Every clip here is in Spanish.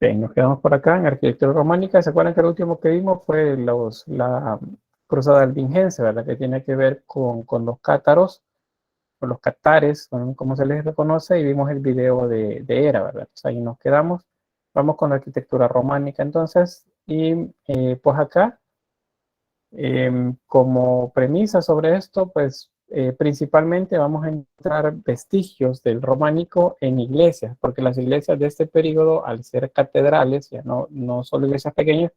Bien, nos quedamos por acá en arquitectura románica. ¿Se acuerdan que el último que vimos fue la cruzada albingense, ¿verdad? Que tiene que ver con los cátaros, o los catares, como se les reconoce, y vimos el video de Hera, ¿verdad? Pues ahí nos quedamos. Vamos con la arquitectura románica entonces. Y pues acá, como premisa sobre esto, pues principalmente vamos a encontrar vestigios del románico en iglesias, porque las iglesias de este periodo, al ser catedrales, ya no solo iglesias pequeñas,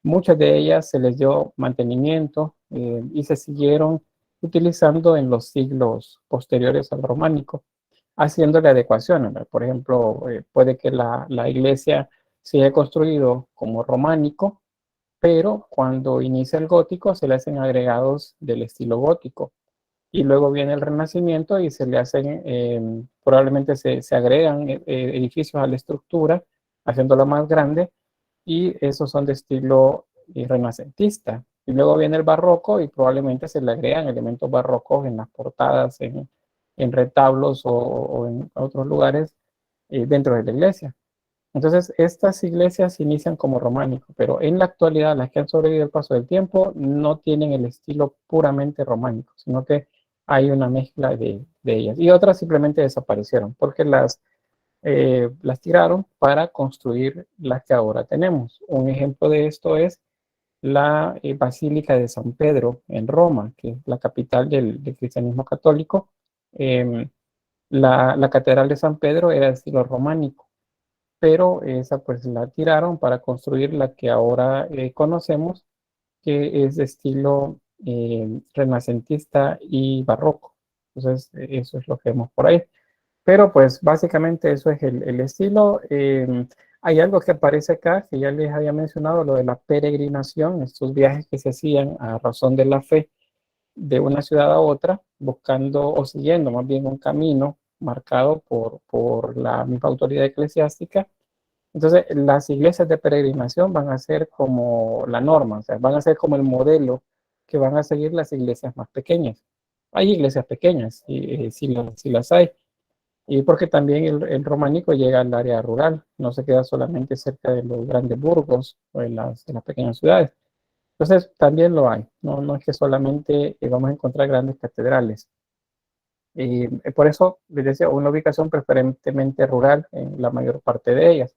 muchas de ellas se les dio mantenimiento y se siguieron utilizando en los siglos posteriores al románico, haciéndole adecuaciones, ¿verdad? Por ejemplo, puede que la iglesia se haya construido como románico, pero cuando inicia el gótico se le hacen agregados del estilo gótico. Y luego viene el Renacimiento y se le hacen, probablemente se agregan edificios a la estructura, haciéndola más grande, y esos son de estilo renacentista. Y luego viene el barroco y probablemente se le agregan elementos barrocos en las portadas, en retablos o en otros lugares dentro de la iglesia. Entonces, estas iglesias inician como románico, pero en la actualidad las que han sobrevivido al paso del tiempo no tienen el estilo puramente románico, sino que hay una mezcla de ellas. Y otras simplemente desaparecieron porque las tiraron para construir las que ahora tenemos. Un ejemplo de esto es la Basílica de San Pedro en Roma, que es la capital del cristianismo católico. Eh, la Catedral de San Pedro era de estilo románico, pero esa pues la tiraron para construir la que ahora conocemos, que es de estilo renacentista y barroco. Entonces, eso es lo que vemos por ahí. Pero pues básicamente eso es el estilo. Hay algo que aparece acá, que ya les había mencionado, lo de la peregrinación, estos viajes que se hacían a razón de la fe de una ciudad a otra, buscando o siguiendo más bien un camino marcado por la misma autoridad eclesiástica. Entonces, las iglesias de peregrinación van a ser como la norma, o sea, van a ser como el modelo que van a seguir las iglesias más pequeñas. Hay iglesias pequeñas, y si las hay, y porque también el románico llega al área rural, no se queda solamente cerca de los grandes burgos o en las pequeñas ciudades. Entonces, también lo hay, no es que solamente vamos a encontrar grandes catedrales. Y por eso les decía, una ubicación preferentemente rural en la mayor parte de ellas.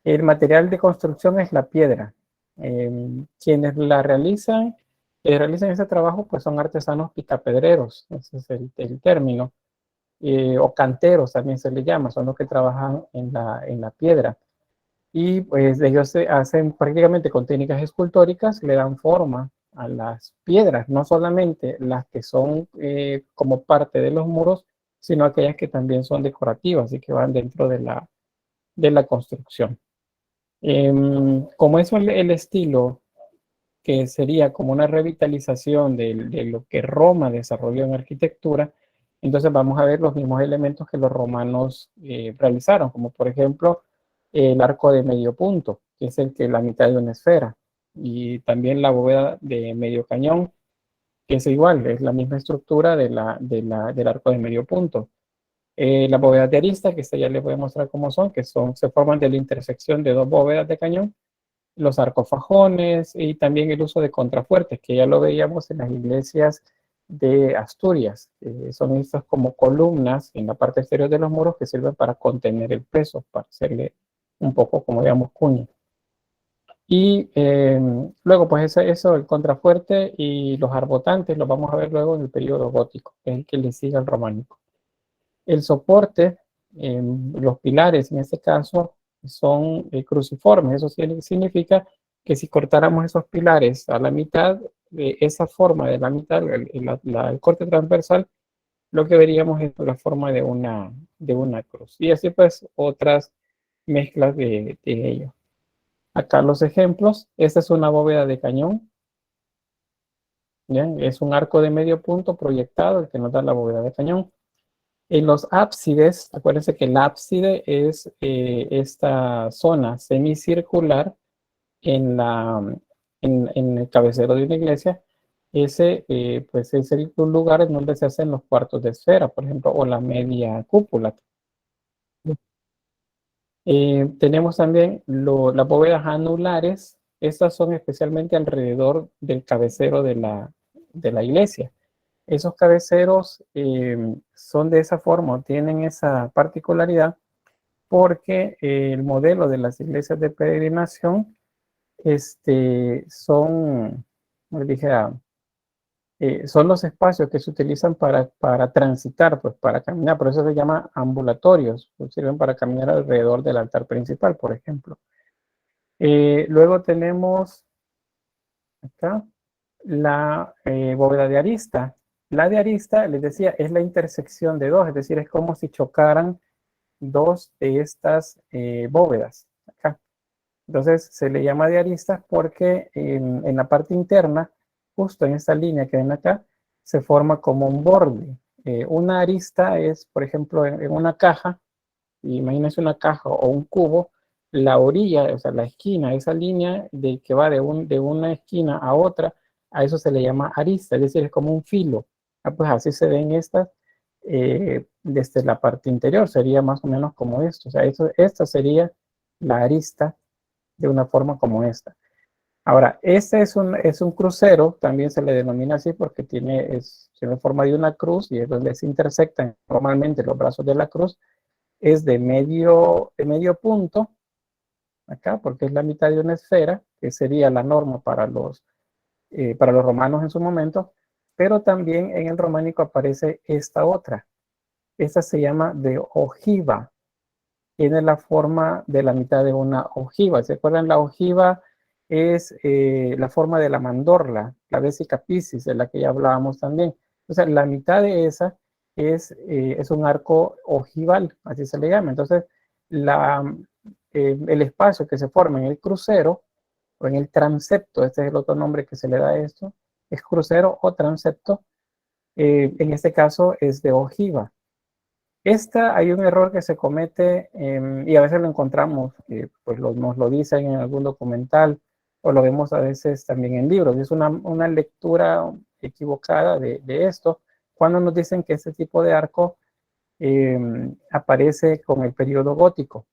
El material de construcción es la piedra. Quienes realizan ese trabajo, pues son artesanos picapedreros, ese es el término, o canteros también se le llama, son los que trabajan en la piedra. Y pues ellos se hacen prácticamente con técnicas escultóricas, le dan forma a las piedras, no solamente las que son como parte de los muros, sino aquellas que también son decorativas y que van dentro de la construcción. Como es el estilo que sería como una revitalización de lo que Roma desarrolló en arquitectura, entonces vamos a ver los mismos elementos que los romanos realizaron, como por ejemplo el arco de medio punto, que es el que la mitad de una esfera, y también la bóveda de medio cañón, que es igual, es la misma estructura del arco de medio punto. Las bóvedas de arista, que esta ya les voy a mostrar cómo son, se forman de la intersección de dos bóvedas de cañón, los sarcofajones y también el uso de contrafuertes, que ya lo veíamos en las iglesias de Asturias. Son estas como columnas en la parte exterior de los muros que sirven para contener el peso, para hacerle un poco, como digamos, cuña. Y luego, pues eso, el contrafuerte y los arbotantes los vamos a ver luego en el periodo gótico, que es el que le sigue al románico. El soporte, los pilares en este caso, son cruciformes. Eso significa que si cortáramos esos pilares a la mitad, esa forma de la mitad, el corte transversal, lo que veríamos es la forma de una cruz. Y así pues otras mezclas de ello. Acá los ejemplos. Esta es una bóveda de cañón. ¿Bien? Es un arco de medio punto proyectado, el que nos da la bóveda de cañón. En los ábsides, acuérdense que el ábside es esta zona semicircular en, la, en el cabecero de una iglesia. Ese pues es el lugar en donde se hacen los cuartos de esfera, por ejemplo, o la media cúpula. Tenemos también las bóvedas anulares. Estas son especialmente alrededor del cabecero de la iglesia. Esos cabeceros son de esa forma, tienen esa particularidad porque el modelo de las iglesias de peregrinación son, como dije, son los espacios que se utilizan para transitar, pues para caminar, por eso se llama ambulatorios, pues sirven para caminar alrededor del altar principal, por ejemplo. Luego tenemos acá la bóveda de arista. La de arista, les decía, es la intersección de dos, es decir, es como si chocaran dos de estas bóvedas. Acá. Entonces se le llama de aristas porque en la parte interna, justo en esta línea que ven acá, se forma como un borde. Una arista es, por ejemplo, en una caja, imagínense una caja o un cubo, la orilla, o sea, la esquina, esa línea que va de una esquina a otra, a eso se le llama arista, es decir, es como un filo. Pues así se ven estas desde la parte interior, sería más o menos como esto. O sea, esta sería la arista de una forma como esta. Ahora, este es un crucero, también se le denomina así porque tiene forma de una cruz y es donde se intersectan normalmente los brazos de la cruz. Es de medio punto, acá, porque es la mitad de una esfera, que sería la norma para los romanos en su momento, pero también en el románico aparece esta otra. Esta se llama de ojiva, tiene la forma de la mitad de una ojiva. ¿Se acuerdan? La ojiva es la forma de la mandorla, la vesica piscis, de la que ya hablábamos también. O sea, la mitad de esa es un arco ojival, así se le llama. Entonces, el espacio que se forma en el crucero o en el transepto, este es el otro nombre que se le da a esto, es crucero o transepto, en este caso es de ojiva. Hay un error que se comete y a veces lo encontramos, pues nos lo dicen en algún documental o lo vemos a veces también en libros. Es una lectura equivocada de esto cuando nos dicen que este tipo de arco aparece con el periodo gótico,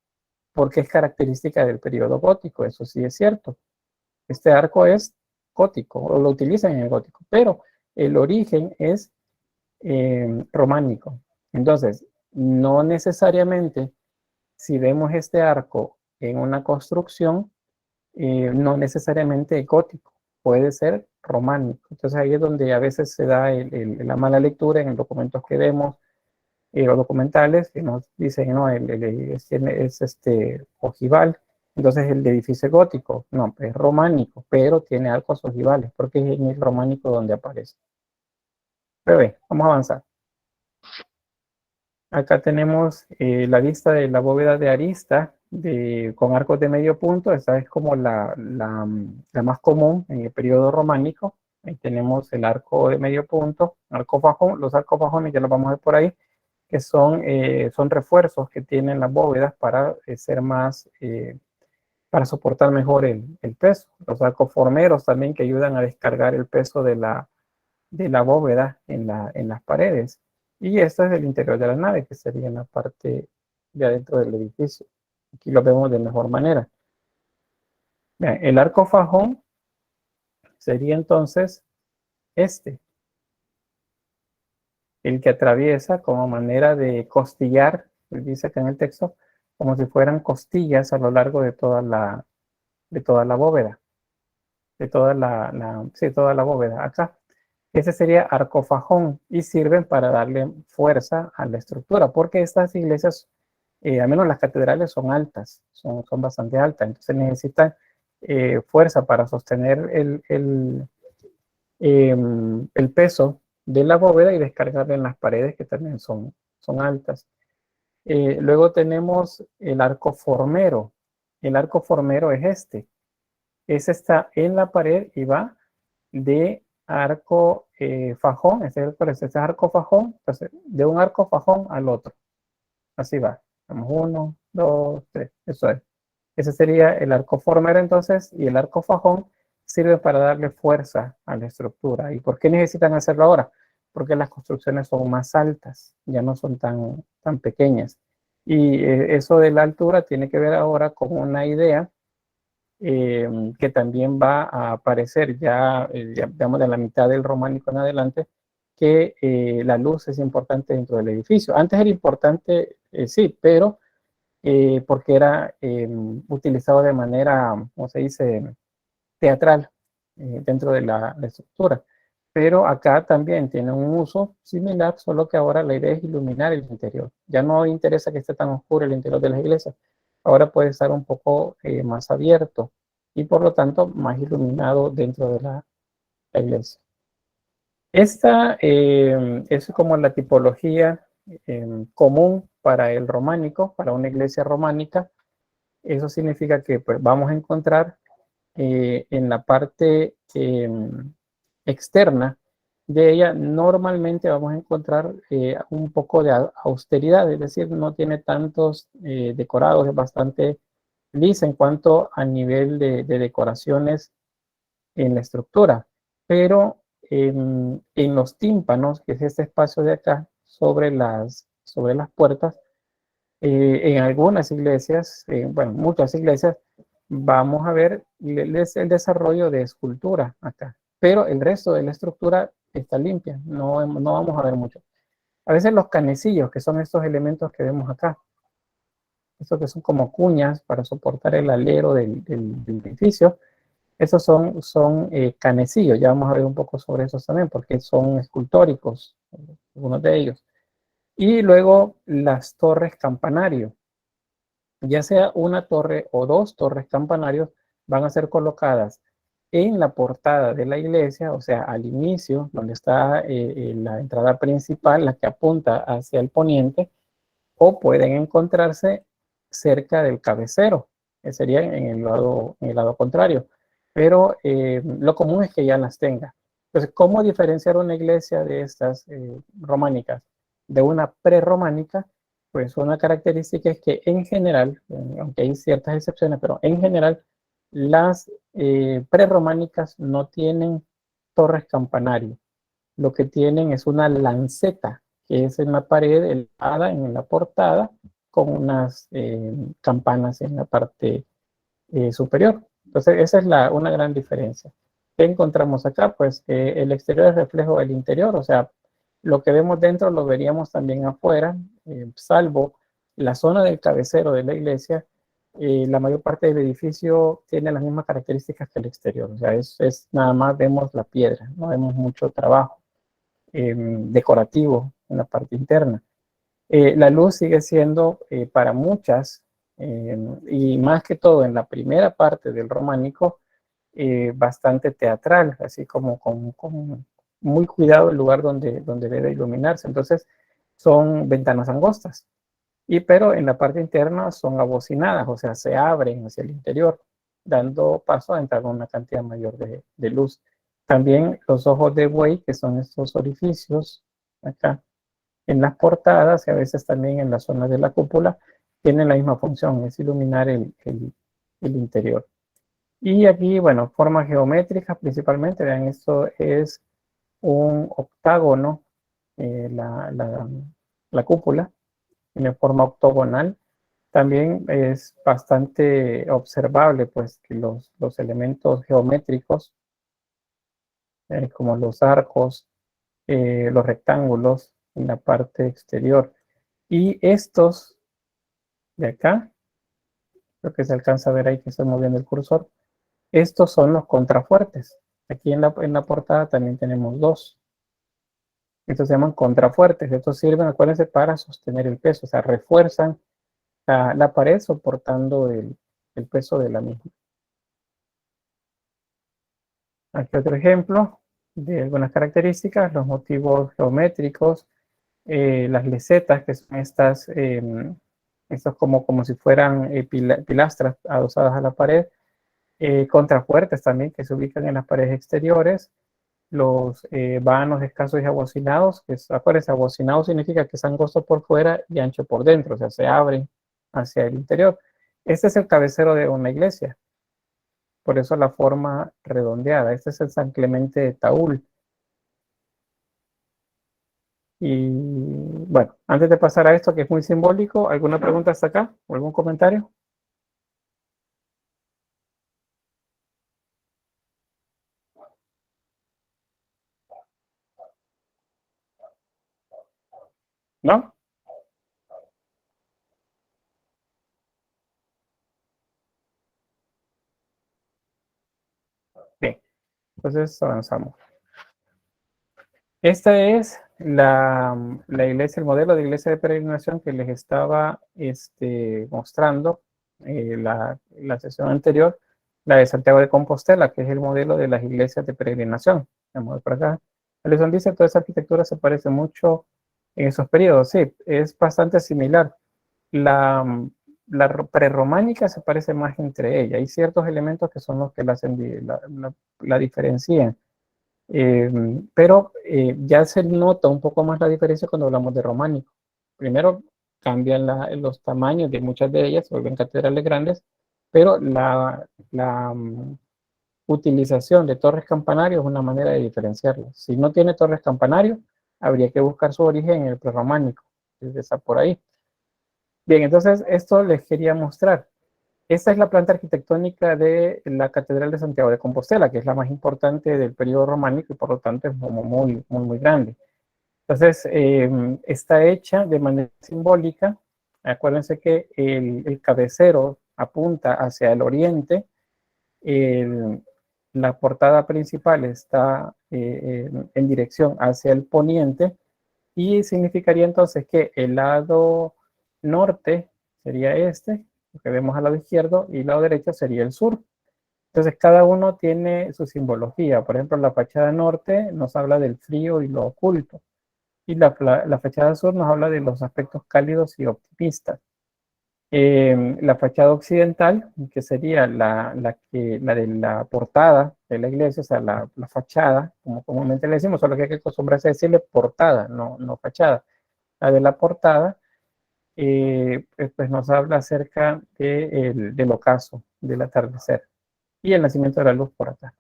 porque es característica del periodo gótico, eso sí es cierto. Este arco es gótico o lo utilizan en el gótico, pero el origen es románico. Entonces, no necesariamente si vemos este arco en una construcción, no necesariamente gótico, puede ser románico. Entonces ahí es donde a veces se da la mala lectura en los documentos que vemos, los documentales que nos dicen, no, es ojival, entonces el edificio es gótico, no, es románico, pero tiene arcos ojivales, porque es en el románico donde aparece. Pero bien, vamos a avanzar. Acá tenemos la vista de la bóveda de arista con arcos de medio punto. Esta es como la más común en el periodo románico. Ahí tenemos el arco de medio punto, arco fajón. Los arcos fajones ya los vamos a ver por ahí, que son refuerzos que tienen las bóvedas para para soportar mejor el peso. Los arcos formeros también que ayudan a descargar el peso de la bóveda en las paredes. Y esta es el interior de la nave, que sería en la parte de adentro del edificio. Aquí lo vemos de mejor manera. Bien, el arco fajón sería entonces el que atraviesa como manera de costillar, dice acá en el texto, como si fueran costillas a lo largo de de toda la bóveda, sí, toda la bóveda acá. Ese sería arcofajón y sirven para darle fuerza a la estructura, porque estas iglesias, al menos las catedrales, son altas, son bastante altas, entonces necesitan fuerza para sostener el peso de la bóveda y descargarla en las paredes que también son altas. Luego tenemos el arco formero. El arco formero es este. Ese está en la pared y va de arco fajón, este es arco fajón, entonces de un arco fajón al otro. Así va. Vamos 1, 2, 3, eso es. Ese sería el arco formero entonces, y el arco fajón sirve para darle fuerza a la estructura. ¿Y por qué necesitan hacerlo ahora? Porque las construcciones son más altas, ya no son tan pequeñas. Y eso de la altura tiene que ver ahora con una idea que también va a aparecer ya, digamos, de la mitad del románico en adelante, que la luz es importante dentro del edificio. Antes era importante, sí, pero porque era utilizado de manera, ¿cómo se dice?, teatral dentro de la estructura. Pero acá también tiene un uso similar, solo que ahora la idea es iluminar el interior. Ya no interesa que esté tan oscuro el interior de las iglesias. Ahora puede estar un poco más abierto y por lo tanto más iluminado dentro de la iglesia. Esta es como la tipología común para el románico, para una iglesia románica. Eso significa que pues, vamos a encontrar en la parte externa de ella, normalmente vamos a encontrar un poco de austeridad, es decir, no tiene tantos decorados, es bastante lisa en cuanto a nivel de decoraciones en la estructura, pero en los tímpanos, que es este espacio de acá, sobre las puertas, en algunas iglesias, bueno, muchas iglesias, vamos a ver el desarrollo de escultura acá, pero el resto de la estructura está limpia, no vamos a ver mucho. A veces los canecillos, que son estos elementos que vemos acá, estos que son como cuñas para soportar el alero del edificio, esos son canecillos, ya vamos a ver un poco sobre esos también, porque son escultóricos, algunos de ellos. Y luego las torres campanario, ya sea una torre o dos torres campanarios, van a ser colocadas en la portada de la iglesia, o sea, al inicio, donde está la entrada principal, la que apunta hacia el poniente, o pueden encontrarse cerca del cabecero, que sería en el lado contrario. Pero lo común es que ya las tenga. Entonces, ¿cómo diferenciar una iglesia de estas románicas de una prerrománica? Pues una característica es que en general, aunque hay ciertas excepciones, pero en general las prerrománicas no tienen torres campanario. Lo que tienen es una lanceta, que es en la pared elevada en la portada, con unas campanas en la parte superior. Entonces, esa es una gran diferencia. ¿Qué encontramos acá? Pues el exterior es reflejo del interior, o sea, lo que vemos dentro lo veríamos también afuera, salvo la zona del cabecero de la iglesia. La mayor parte del edificio tiene las mismas características que el exterior, o sea, nada más vemos la piedra, no vemos mucho trabajo decorativo en la parte interna. La luz sigue siendo para muchas, y más que todo en la primera parte del románico, bastante teatral, así como con muy cuidado el lugar donde debe iluminarse. Entonces son ventanas angostas, pero en la parte interna son abocinadas, o sea, se abren hacia el interior, dando paso a entrar una cantidad mayor de luz. También los ojos de buey, que son estos orificios acá en las portadas y a veces también en las zonas de la cúpula, tienen la misma función, es iluminar el interior. Y aquí, bueno, formas geométricas principalmente, vean, esto es un octágono, la cúpula, tiene forma octogonal. También es bastante observable, pues, que los elementos geométricos, como los arcos, los rectángulos en la parte exterior. Y estos de acá, lo que se alcanza a ver ahí que estoy moviendo el cursor, estos son los contrafuertes. Aquí en la portada también tenemos dos. Estos se llaman contrafuertes. Estos sirven, acuérdense, para sostener el peso, o sea, refuerzan la pared soportando el peso de la misma. Aquí otro ejemplo de algunas características, los motivos geométricos, las lesetas, que son estos como si fueran pilastras adosadas a la pared, contrafuertes también que se ubican en las paredes exteriores, los vanos escasos y abocinados, que acuérdense, abocinado significa que es angosto por fuera y ancho por dentro, o sea, se abren hacia el interior. Este es el cabecero de una iglesia, por eso la forma redondeada. Este es el San Clemente de Taúl. Y Bueno, antes de pasar a esto que es muy simbólico, ¿alguna pregunta hasta acá? ¿O algún comentario? ¿No? Bien, entonces avanzamos. Esta es la iglesia, el modelo de iglesia de peregrinación que les estaba mostrando la sesión anterior, la de Santiago de Compostela, que es el modelo de las iglesias de peregrinación. Vamos a ver por acá. Alison dice, toda esa arquitectura se parece mucho en esos periodos. Sí, es bastante similar. La, la prerrománica se parece más entre ellas. Hay ciertos elementos que son los que la, hacen, la diferencian. Pero ya se nota un poco más la diferencia cuando hablamos de románico. Primero, cambian los tamaños de muchas de ellas, se vuelven catedrales grandes, pero la utilización de torres campanarios es una manera de diferenciarlas. Si no tiene torres campanarios, habría que buscar su origen en el prerrománico, que está por ahí. Bien, entonces esto les quería mostrar. Esta es la planta arquitectónica de la Catedral de Santiago de Compostela, que es la más importante del periodo románico y por lo tanto es como muy grande. Entonces, está hecha de manera simbólica. Acuérdense que el cabecero apunta hacia el oriente, el, la portada principal está en dirección hacia el poniente y significaría entonces que el lado norte sería este, lo que vemos al lado izquierdo, y el lado derecho sería el sur. Entonces cada uno tiene su simbología. Por ejemplo, la fachada norte nos habla del frío y lo oculto. Y la fachada sur nos habla de los aspectos cálidos y optimistas. La fachada occidental, que sería la de la portada de la iglesia, o sea, la fachada, como comúnmente le decimos, solo que hay que acostumbrarse a decirle portada, no fachada. La de la portada, pues nos habla acerca del ocaso, del atardecer y el nacimiento de la luz por acá.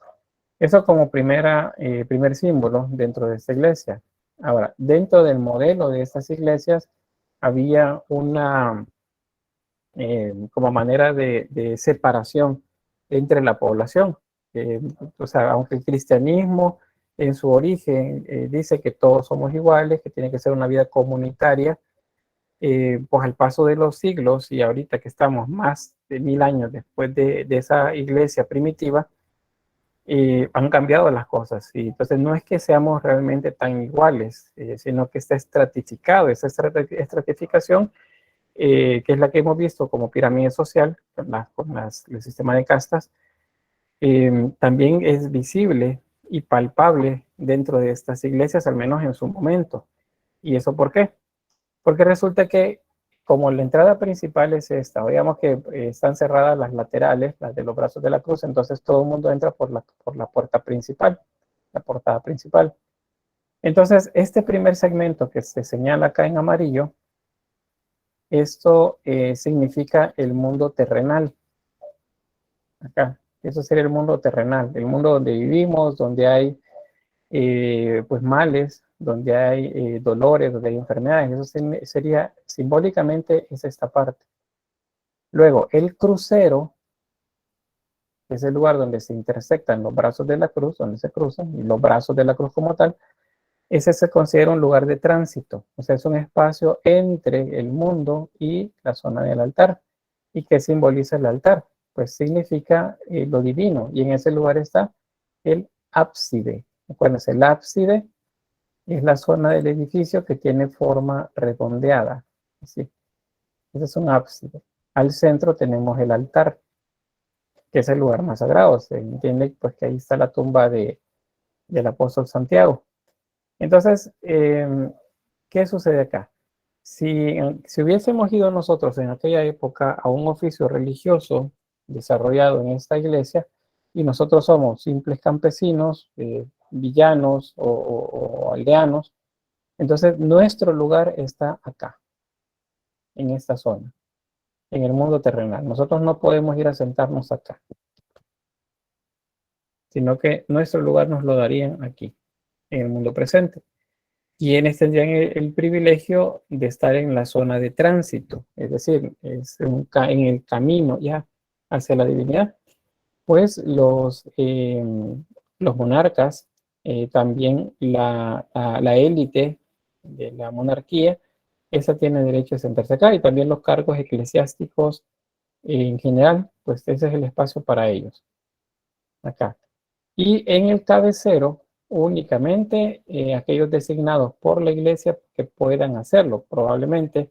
Eso como primer símbolo dentro de esta iglesia. Ahora, dentro del modelo de estas iglesias había una como manera de separación entre la población. O sea, aunque el cristianismo en su origen dice que todos somos iguales, que tiene que ser una vida comunitaria, pues al paso de los siglos y ahorita que estamos más de 1000 años después de esa iglesia primitiva, han cambiado las cosas. Y entonces no es que seamos realmente tan iguales, sino que está estratificado, esa estratificación que es la que hemos visto como pirámide social, el sistema de castas, también es visible y palpable dentro de estas iglesias, al menos en su momento. ¿Y eso por qué? Porque resulta que como la entrada principal es esta, veamos que están cerradas las laterales, las de los brazos de la cruz, entonces todo el mundo entra por la puerta principal, la portada principal. Entonces, este primer segmento que se señala acá en amarillo, esto significa el mundo terrenal. Acá, eso sería el mundo terrenal, el mundo donde vivimos, donde hay pues males, donde hay dolores, donde hay enfermedades. Eso sería simbólicamente es esta parte. Luego, el crucero es el lugar donde se intersectan los brazos de la cruz, donde se cruzan, y los brazos de la cruz como tal. Ese se considera un lugar de tránsito, o sea, es un espacio entre el mundo y la zona del altar. ¿Y qué simboliza el altar? Pues significa lo divino, y en ese lugar está el ábside. Acuérdense, el ábside es la zona del edificio que tiene forma redondeada. Así. Ese es un ábside. Al centro tenemos el altar, que es el lugar más sagrado. Se entiende pues que ahí está la tumba del apóstol Santiago. Entonces, ¿qué sucede acá? Si hubiésemos ido nosotros en aquella época a un oficio religioso desarrollado en esta iglesia y nosotros somos simples campesinos, villanos o aldeanos, entonces nuestro lugar está acá, en esta zona, en el mundo terrenal. Nosotros no podemos ir a sentarnos acá, sino que nuestro lugar nos lo darían aquí, en el mundo presente. quienes tendrían el privilegio de estar en la zona de tránsito, es decir, en el camino ya hacia la divinidad, pues los monarcas, también la élite de la monarquía, esa tiene derecho a sentarse acá, y también los cargos eclesiásticos en general, pues ese es el espacio para ellos, acá. Y en el cabecero, únicamente aquellos designados por la iglesia que puedan hacerlo. Probablemente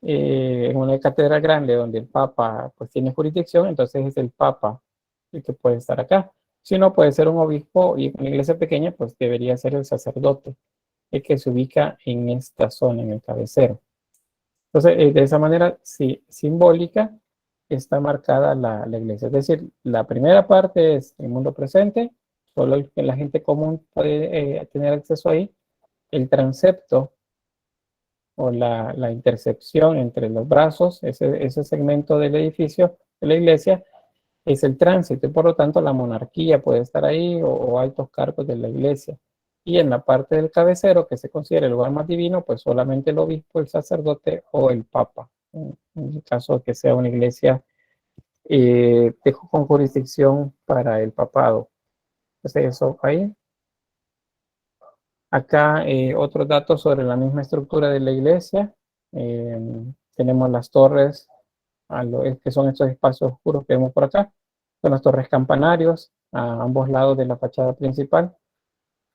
en una catedral grande donde el Papa pues tiene jurisdicción, entonces es el Papa el que puede estar acá. Si no, puede ser un obispo, y en una iglesia pequeña pues debería ser el sacerdote el que se ubica en esta zona, en el cabecero. Entonces, de esa manera sí, simbólica está marcada la iglesia. Es decir, la primera parte es el mundo presente, solo la gente común puede tener acceso ahí. El transepto o la intercepción entre los brazos, ese segmento del edificio de la iglesia, es el tránsito, y por lo tanto la monarquía puede estar ahí, o altos cargos de la iglesia. Y en la parte del cabecero, que se considera el lugar más divino, pues solamente el obispo, el sacerdote o el papa, en el caso de que sea una iglesia con jurisdicción para el papado. Entonces eso ahí. Acá otros datos sobre la misma estructura de la iglesia. Eh, Tenemos las torres, que son estos espacios oscuros que vemos por acá. Son las torres campanarios a ambos lados de la fachada principal.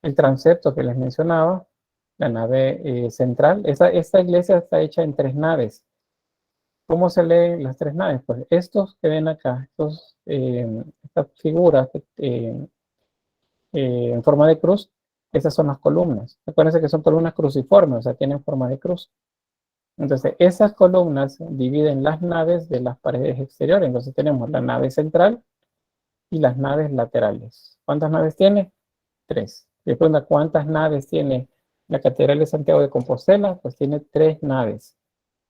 El transepto que les mencionaba, la nave central. Esta iglesia está hecha en tres naves. ¿Cómo se leen las tres naves? Pues estos que ven acá, estas figuras en forma de cruz, esas son las columnas. Acuérdense que son columnas cruciformes, o sea, tienen forma de cruz. Entonces, esas columnas dividen las naves de las paredes exteriores. Entonces, tenemos la nave central y las naves laterales. ¿Cuántas naves tiene? Tres. Y pregunta, ¿cuántas naves tiene la Catedral de Santiago de Compostela? Pues tiene tres naves.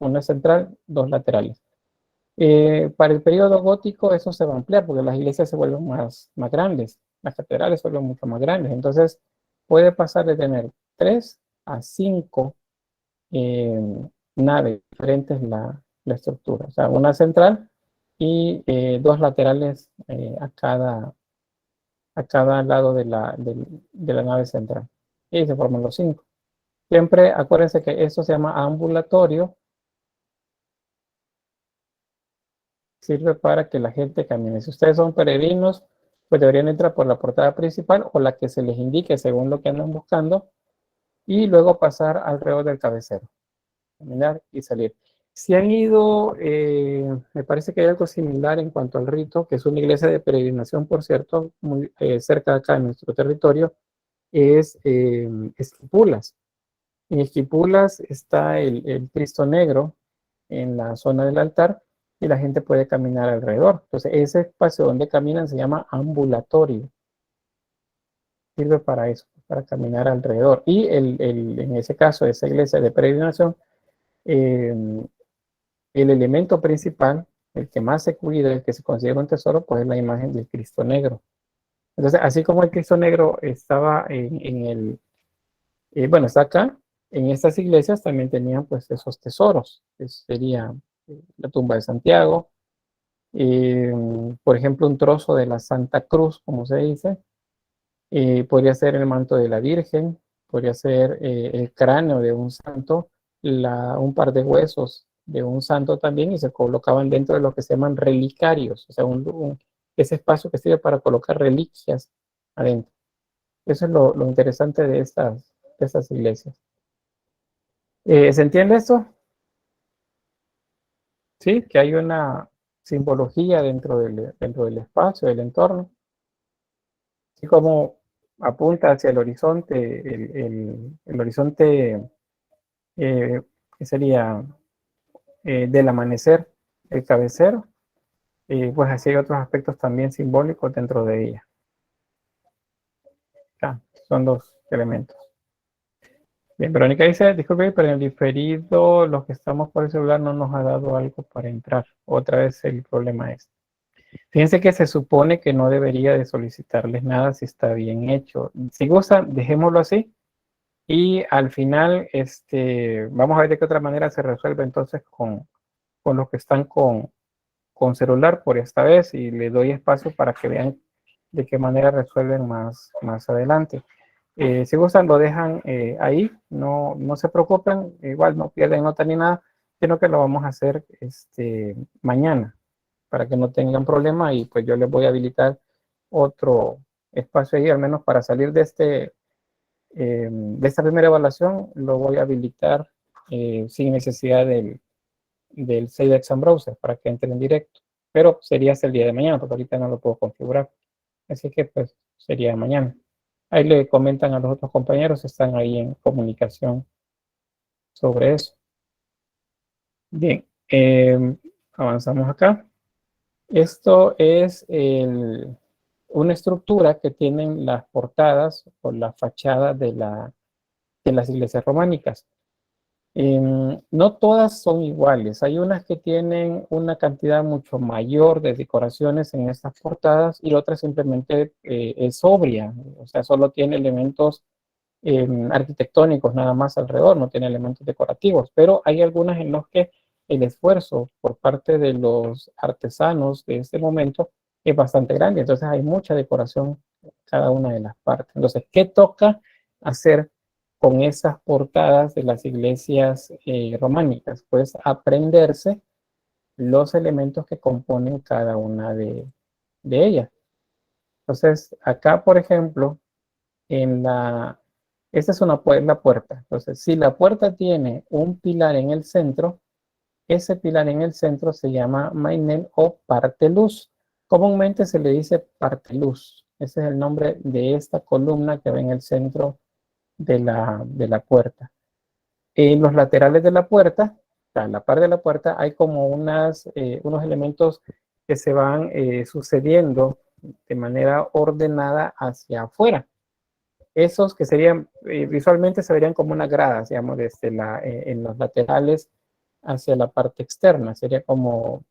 Una central, dos laterales. Para el periodo gótico eso se va a ampliar porque las iglesias se vuelven más grandes, las catedrales se vuelven mucho más grandes. Entonces, puede pasar de tener tres a cinco eh, naves diferentes la estructura. O sea, una central y dos laterales a cada lado de la nave central. Y se forman los cinco. Siempre acuérdense que eso se llama ambulatorio. Sirve para que la gente camine. Si ustedes son peregrinos, pues deberían entrar por la portada principal o la que se les indique según lo que andan buscando, y luego pasar alrededor del cabecero, caminar y salir. Si han ido, me parece que hay algo similar en cuanto al rito, que es una iglesia de peregrinación, por cierto, muy cerca de acá en nuestro territorio, es Esquipulas. En Esquipulas está el Cristo Negro en la zona del altar, y la gente puede caminar alrededor. Entonces, ese espacio donde caminan se llama ambulatorio. Sirve para eso, para caminar alrededor. Y en ese caso, esa iglesia de peregrinación, eh, el elemento principal, el que más se cuida, el que se considera un tesoro, pues es la imagen del Cristo Negro. Entonces, así como el Cristo Negro estaba bueno, está acá, en estas iglesias también tenían pues esos tesoros, que sería la tumba de Santiago, eh, por ejemplo, un trozo de la Santa Cruz, como se dice, podría ser el manto de la Virgen, podría ser el cráneo de un santo, un par de huesos de un santo también, y se colocaban dentro de lo que se llaman relicarios, o sea, ese espacio que sirve para colocar reliquias adentro. Eso es lo interesante de estas iglesias. ¿Se entiende esto? Sí, que hay una simbología dentro del espacio, del entorno, así como apunta hacia el horizonte, el horizonte que sería del amanecer, el cabecero, pues así hay otros aspectos también simbólicos dentro de ella. Ah, son dos elementos. Bien, Verónica dice, disculpe, pero en el diferido, los que estamos por el celular no nos ha dado algo para entrar. Otra vez el problema es. Fíjense que se supone que no debería de solicitarles nada si está bien hecho. Si gustan, dejémoslo así. Y al final, vamos a ver de qué otra manera se resuelve entonces con los que están con celular por esta vez, y le doy espacio para que vean de qué manera resuelven más adelante. Si gustan, lo dejan ahí, no se preocupen, igual no pierden nota ni nada, sino que lo vamos a hacer mañana, para que no tengan problema, y pues yo les voy a habilitar otro espacio ahí, al menos para salir de esta primera evaluación, lo voy a habilitar sin necesidad del Save Exam Browser para que entren en directo. Pero sería hasta el día de mañana, porque ahorita no lo puedo configurar. Así que pues sería mañana. Ahí le comentan a los otros compañeros, están ahí en comunicación sobre eso. Bien, avanzamos acá. Esto es una estructura que tienen las portadas o la fachada de las iglesias románicas. No todas son iguales. Hay unas que tienen una cantidad mucho mayor de decoraciones en estas portadas, y otras simplemente es sobria, o sea, solo tiene elementos arquitectónicos nada más alrededor, no tiene elementos decorativos. Pero hay algunas en las que el esfuerzo por parte de los artesanos de este momento es bastante grande. Entonces hay mucha decoración en cada una de las partes. Entonces, ¿qué toca hacer con esas portadas de las iglesias románicas? Pues aprenderse los elementos que componen cada una de ellas. Entonces, acá, por ejemplo, esta es la puerta. Entonces, si la puerta tiene un pilar en el centro, ese pilar en el centro se llama mainel o parte luz. Comúnmente se le dice parte luz. Ese es el nombre de esta columna que va en el centro de la puerta. En los laterales de la puerta, a la par de la puerta, hay como unos elementos que se van sucediendo de manera ordenada hacia afuera. Esos que serían, visualmente se verían como unas gradas, digamos, en los laterales hacia la parte externa. Sería como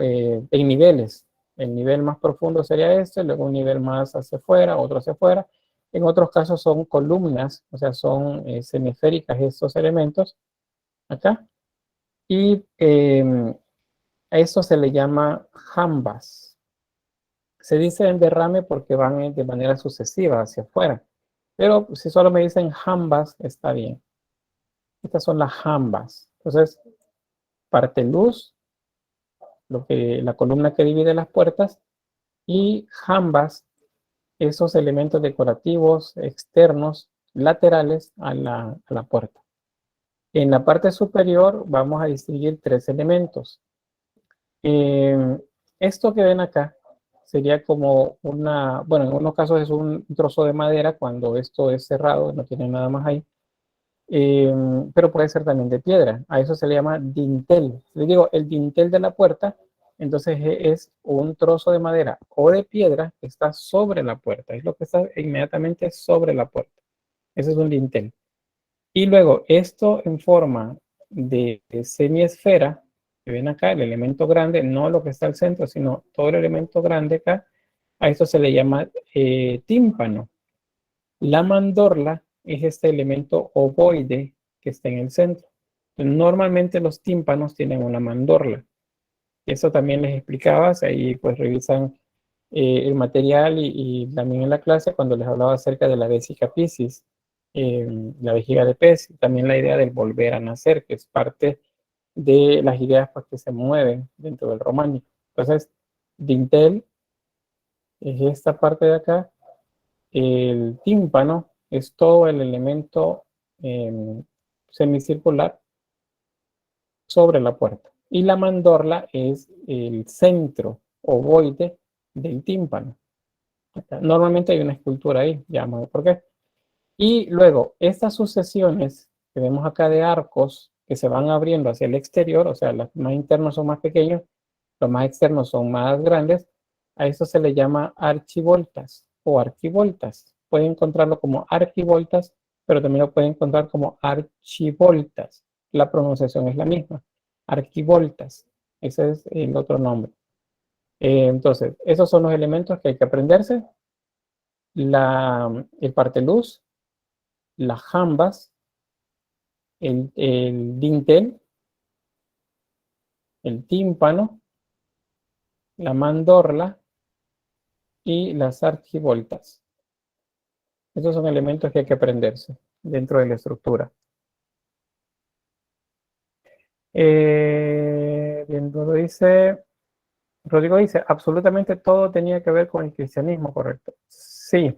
en niveles. El nivel más profundo sería este, luego un nivel más hacia afuera, otro hacia afuera. En otros casos son columnas, o sea, son semiféricas estos elementos acá. Y a eso se le llama jambas. Se dice en derrame porque van de manera sucesiva hacia afuera. Pero si solo me dicen jambas, está bien. Estas son las jambas. Entonces, parte luz, la columna que divide las puertas, y jambas, esos elementos decorativos externos, laterales a la puerta. En la parte superior vamos a distinguir tres elementos. Esto que ven acá sería como bueno, en unos casos es un trozo de madera cuando esto es cerrado, no tiene nada más ahí. Pero puede ser también de piedra. A eso se le llama dintel. Les digo, el dintel de la puerta, entonces es un trozo de madera o de piedra que está sobre la puerta. Es lo que está inmediatamente sobre la puerta. Ese es un dintel. Y luego esto en forma de semiesfera, que ven acá, el elemento grande, no lo que está al centro, sino todo el elemento grande acá, a esto se le llama tímpano. La mandorla es este elemento ovoide que está en el centro. Normalmente los tímpanos tienen una mandorla. Eso también les explicaba, ahí pues revisan el material y también en la clase cuando les hablaba acerca de la vesica piscis, la vejiga de pez, y también la idea del volver a nacer, que es parte de las ideas pues, que se mueven dentro del románico. Entonces, dintel es esta parte de acá. El tímpano es todo el elemento semicircular sobre la puerta. Y la mandorla es el centro ovoide del tímpano. Normalmente hay una escultura ahí, ya vamos a ver por qué. Y luego, estas sucesiones que vemos acá de arcos que se van abriendo hacia el exterior, o sea, los más internos son más pequeños, los más externos son más grandes, a eso se le llama archivoltas o arquivoltas. Pueden encontrarlo como arquivoltas, pero también lo pueden encontrar como archivoltas. La pronunciación es la misma, arquivoltas. Ese es el otro nombre. Entonces, esos son los elementos que hay que aprenderse. El parte luz, las jambas, el dintel, el tímpano, la mandorla y las arquivoltas. Estos son elementos que hay que aprenderse dentro de la estructura. Bien, Rodrigo dice, absolutamente todo tenía que ver con el cristianismo, correcto. Sí.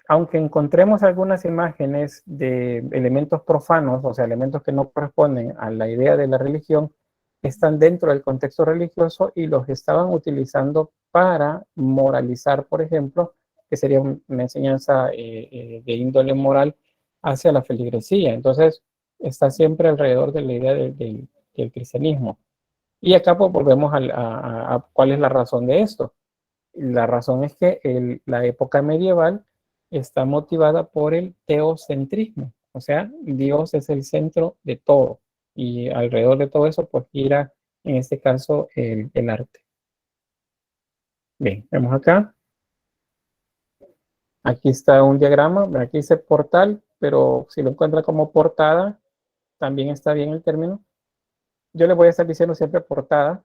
Aunque encontremos algunas imágenes de elementos profanos, o sea, elementos que no corresponden a la idea de la religión, están dentro del contexto religioso y los estaban utilizando para moralizar, por ejemplo, que sería una enseñanza de índole moral hacia la feligresía. Entonces, está siempre alrededor de la idea del cristianismo. Y acá pues, volvemos a cuál es la razón de esto. La razón es que la época medieval está motivada por el teocentrismo, o sea, Dios es el centro de todo y alrededor de todo eso pues gira en este caso el arte. Bien, vemos acá. Aquí está un diagrama, aquí dice portal, pero si lo encuentra como portada, también está bien el término. Yo le voy a estar diciendo siempre portada.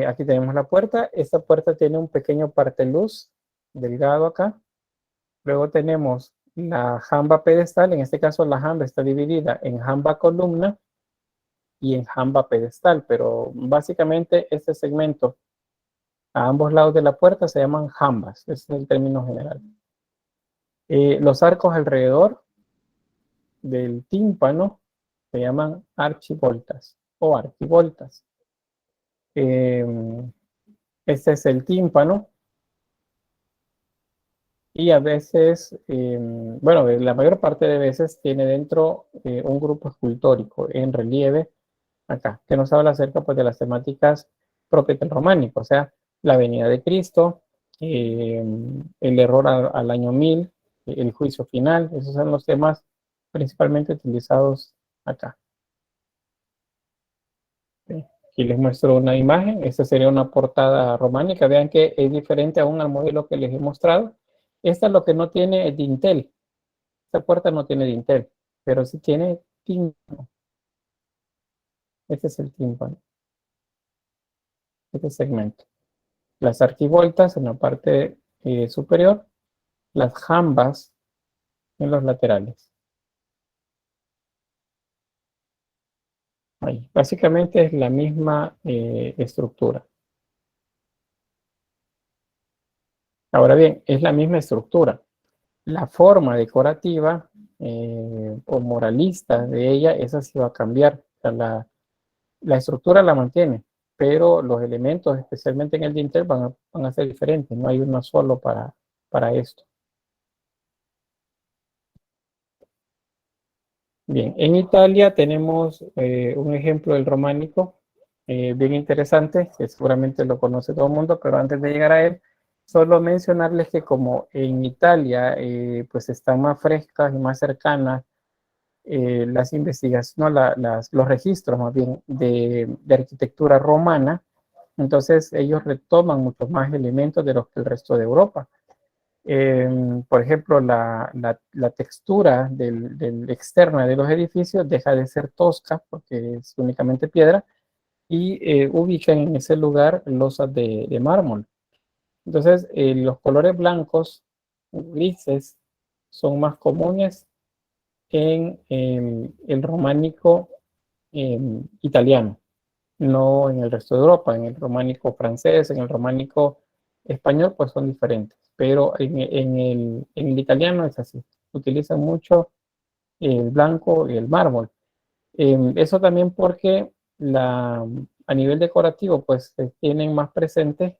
Aquí tenemos la puerta. Esta puerta tiene un pequeño parteluz delgado acá. Luego tenemos la jamba pedestal, en este caso la jamba está dividida en jamba columna y en jamba pedestal, pero básicamente este segmento a ambos lados de la puerta se llaman jambas, ese es el término general. Los arcos alrededor del tímpano se llaman archivoltas o arquivoltas. Este es el tímpano. Y a veces, bueno, la mayor parte de veces tiene dentro un grupo escultórico en relieve, acá, que nos habla acerca pues, de las temáticas propias del románico, o sea, la venida de Cristo, el error al año 1000, el juicio final, esos son los temas principalmente utilizados acá. Aquí les muestro una imagen, esta sería una portada románica, vean que es diferente aún al modelo que les he mostrado. Esta es lo que no tiene dintel. Esta puerta no tiene dintel, pero sí tiene tímpano. Este es el tímpano, este segmento. Las arquivoltas en la parte superior, las jambas en los laterales. Ahí. Básicamente es la misma estructura. Ahora bien, es la misma estructura. La forma decorativa o moralista de ella, esa sí va a cambiar. O sea, la estructura la mantiene, pero los elementos, especialmente en el dintel, van a ser diferentes. No hay uno solo para esto. Bien, en Italia tenemos un ejemplo del románico bien interesante, que seguramente lo conoce todo el mundo, pero antes de llegar a él, solo mencionarles que como en Italia pues están más frescas y más cercanas las investigaciones, no, los registros más bien de arquitectura romana, entonces ellos retoman muchos más elementos de los que el resto de Europa. Por ejemplo, la textura externa de los edificios deja de ser tosca porque es únicamente piedra y ubican en ese lugar losas de mármol. Entonces, los colores blancos, grises, son más comunes en el románico italiano, no en el resto de Europa. En el románico francés, en el románico español, pues son diferentes, pero en el italiano es así, utilizan mucho el blanco y el mármol. Eso también porque a nivel decorativo, pues se tienen más presentes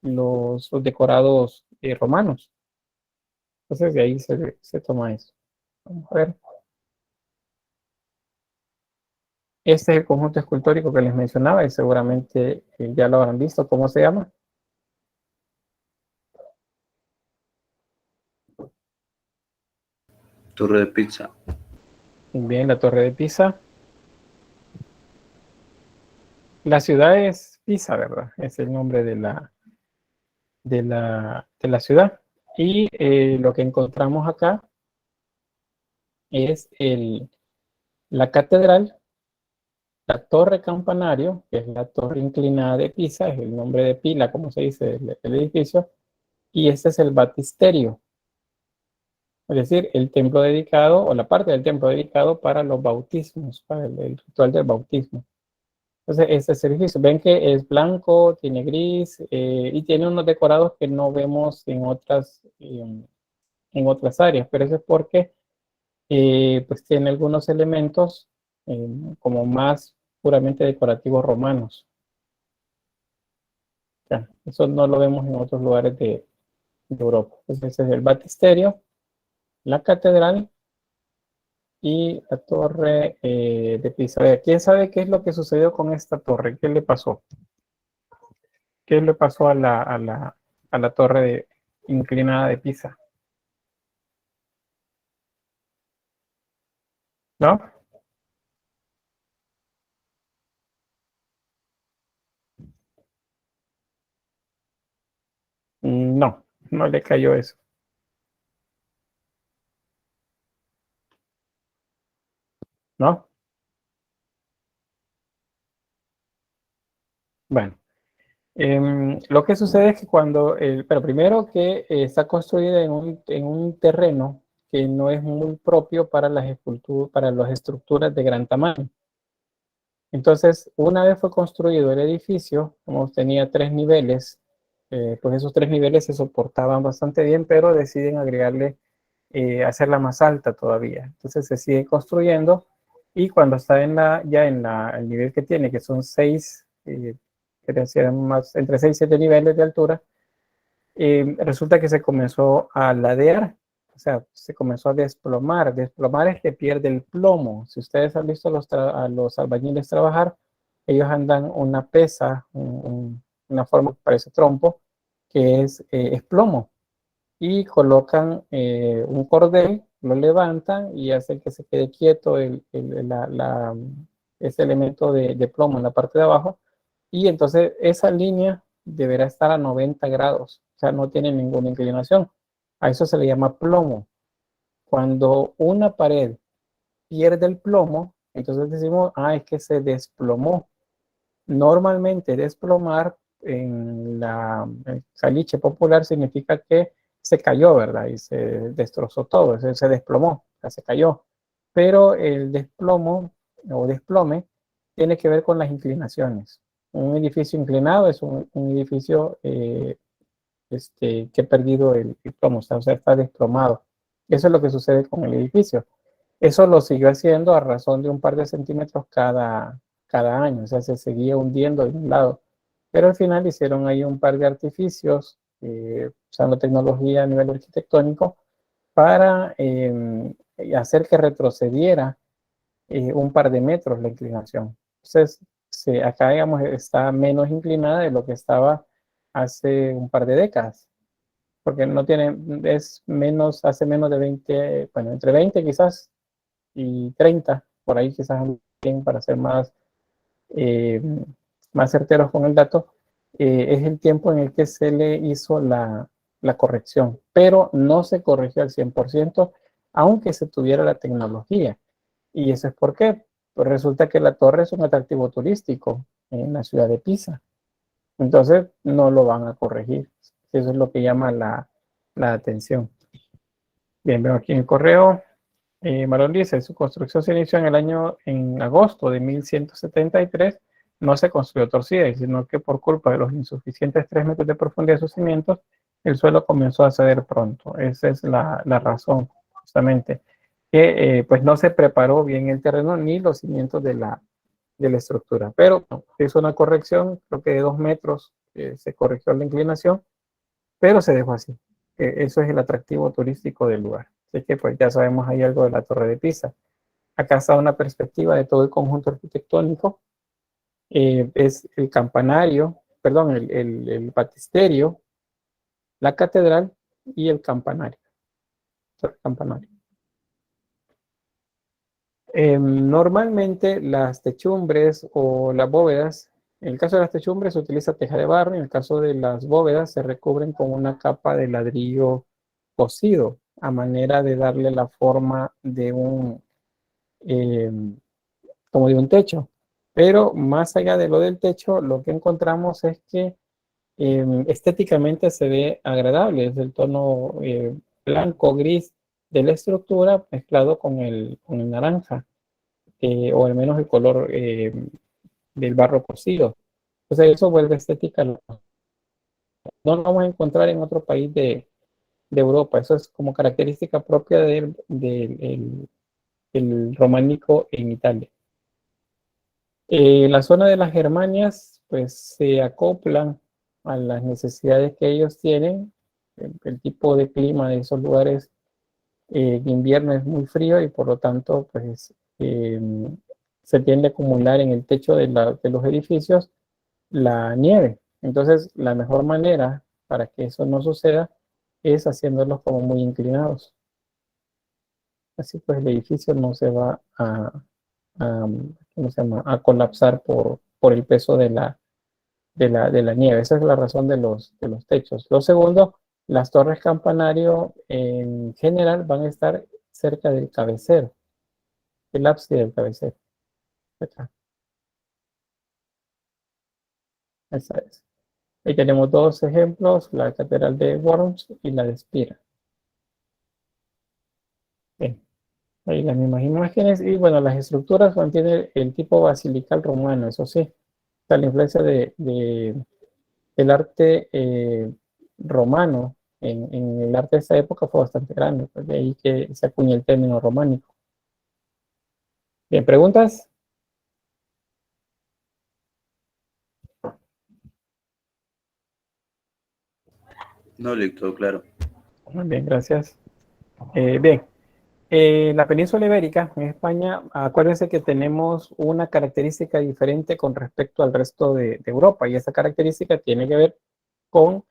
los decorados romanos. Entonces de ahí se toma eso. Vamos a ver. Este es el conjunto escultórico que les mencionaba y seguramente ya lo habrán visto. ¿Cómo se llama? Torre de Pizza. Bien, la Torre de Pisa. La ciudad es Pisa, ¿verdad? Es el nombre de la ciudad. Y lo que encontramos acá es la catedral, la torre campanario, que es la torre inclinada de Pisa, es el nombre de pila, como se dice, del edificio, y este es el batisterio, es decir, el templo dedicado, o la parte del templo dedicado para los bautismos, para el ritual del bautismo. Entonces, este es el edificio. Ven que es blanco, tiene gris, y tiene unos decorados que no vemos en otras áreas, pero eso es porque pues tiene algunos elementos como más puramente decorativos romanos. Ya, eso no lo vemos en otros lugares de Europa. Entonces, ese es el batisterio, la catedral y la torre de Pisa. A ver, ¿quién sabe qué es lo que sucedió con esta torre? ¿Qué le pasó? ¿Qué le pasó a la torre inclinada de Pisa? ¿No? No, no le cayó eso. ¿No? Bueno, lo que sucede es que pero primero que está construida en un terreno que no es muy propio para para las estructuras de gran tamaño. Entonces, una vez fue construido el edificio, como tenía 3 niveles, pues esos 3 niveles se soportaban bastante bien, pero deciden agregarle, hacerla más alta todavía. Entonces se sigue construyendo y cuando está ya el nivel que tiene, que son 6, que sean más, entre 6 y 7 niveles de altura, resulta que se comenzó a ladear, o sea, se comenzó a desplomar. Desplomar es que pierde el plomo. Si ustedes han visto a los albañiles trabajar, ellos andan una pesa, una forma que parece trompo, que es plomo, y colocan un cordel, lo levantan y hacen que se quede quieto ese elemento de plomo en la parte de abajo, y entonces esa línea deberá estar a 90 grados, o sea, no tiene ninguna inclinación. A eso se le llama plomo. Cuando una pared pierde el plomo, entonces decimos, es que se desplomó. Normalmente desplomar en el caliche popular significa que se cayó, ¿verdad? Y se destrozó todo, se desplomó, o sea, se cayó. Pero el desplomo o desplome tiene que ver con las inclinaciones. Un edificio inclinado es un edificio que ha perdido el plomo, o sea, está desplomado. Eso es lo que sucede con el edificio. Eso lo siguió haciendo a razón de un par de centímetros cada año, o sea, se seguía hundiendo de un lado. Pero al final hicieron ahí un par de artificios, usando tecnología a nivel arquitectónico, para hacer que retrocediera un par de metros la inclinación. Entonces, acá, digamos, está menos inclinada de lo que estaba hace un par de décadas, porque no tiene, es menos, hace menos de 20, bueno, entre 20 quizás y 30 por ahí quizás bien para ser eh, más certeros con el dato, es el tiempo en el que se le hizo la corrección, pero no se corrigió al 100%, aunque se tuviera la tecnología. Y eso es por qué. Pues resulta que la torre es un atractivo turístico en la ciudad de Pisa. Entonces no lo van a corregir. Eso es lo que llama la atención. Bien, veo aquí en el correo. Marón dice, su construcción se inició en agosto de 1173. No se construyó torcida, sino que por culpa de los insuficientes 3 metros de profundidad de sus cimientos, el suelo comenzó a ceder pronto. Esa es la razón, justamente, que pues no se preparó bien el terreno ni los cimientos de la estructura. Pero no, se hizo una corrección, creo que de 2 metros, se corrigió la inclinación, pero se dejó así. Eso es el atractivo turístico del lugar. Así que pues ya sabemos ahí algo de la Torre de Pisa. Acá está una perspectiva de todo el conjunto arquitectónico. Es el campanario, perdón, el batisterio, la catedral y el campanario. El campanario. Normalmente las techumbres o las bóvedas, en el caso de las techumbres se utiliza teja de barro, y en el caso de las bóvedas se recubren con una capa de ladrillo cosido a manera de darle la forma de un, eh, como de un techo. Pero más allá de lo del techo, lo que encontramos es que estéticamente se ve agradable, es el tono blanco, gris de la estructura mezclado con el naranja, o al menos el color del barro cocido. Entonces eso vuelve estética. No lo vamos a encontrar en otro país de Europa. Eso es como característica propia del románico en Italia. La zona de las Germanias, pues se acoplan a las necesidades que ellos tienen. El tipo de clima de esos lugares en invierno es muy frío y por lo tanto, pues se tiende a acumular en el techo de los edificios la nieve. Entonces, la mejor manera para que eso no suceda es haciéndolos como muy inclinados. Así pues el edificio no se va a, ¿cómo se llama? A colapsar por el peso de la nieve. Esa es la razón de los techos. Lo segundo, las torres campanario en general van a estar cerca del cabecero, el ábside del cabecero. Acá, esa es. Ahí tenemos dos ejemplos, la catedral de Worms y la de Spira. Bien, ahí las mismas imágenes. Y bueno, las estructuras mantienen el tipo basilical romano, eso sí. Está la influencia el arte romano en el arte de esa época fue bastante grande, pues de ahí que se acuña el término románico. Bien, ¿preguntas? No, Lector, claro. Muy bien, gracias. Bien, la península ibérica en España, acuérdense que tenemos una característica diferente con respecto al resto de Europa y esa característica tiene que ver con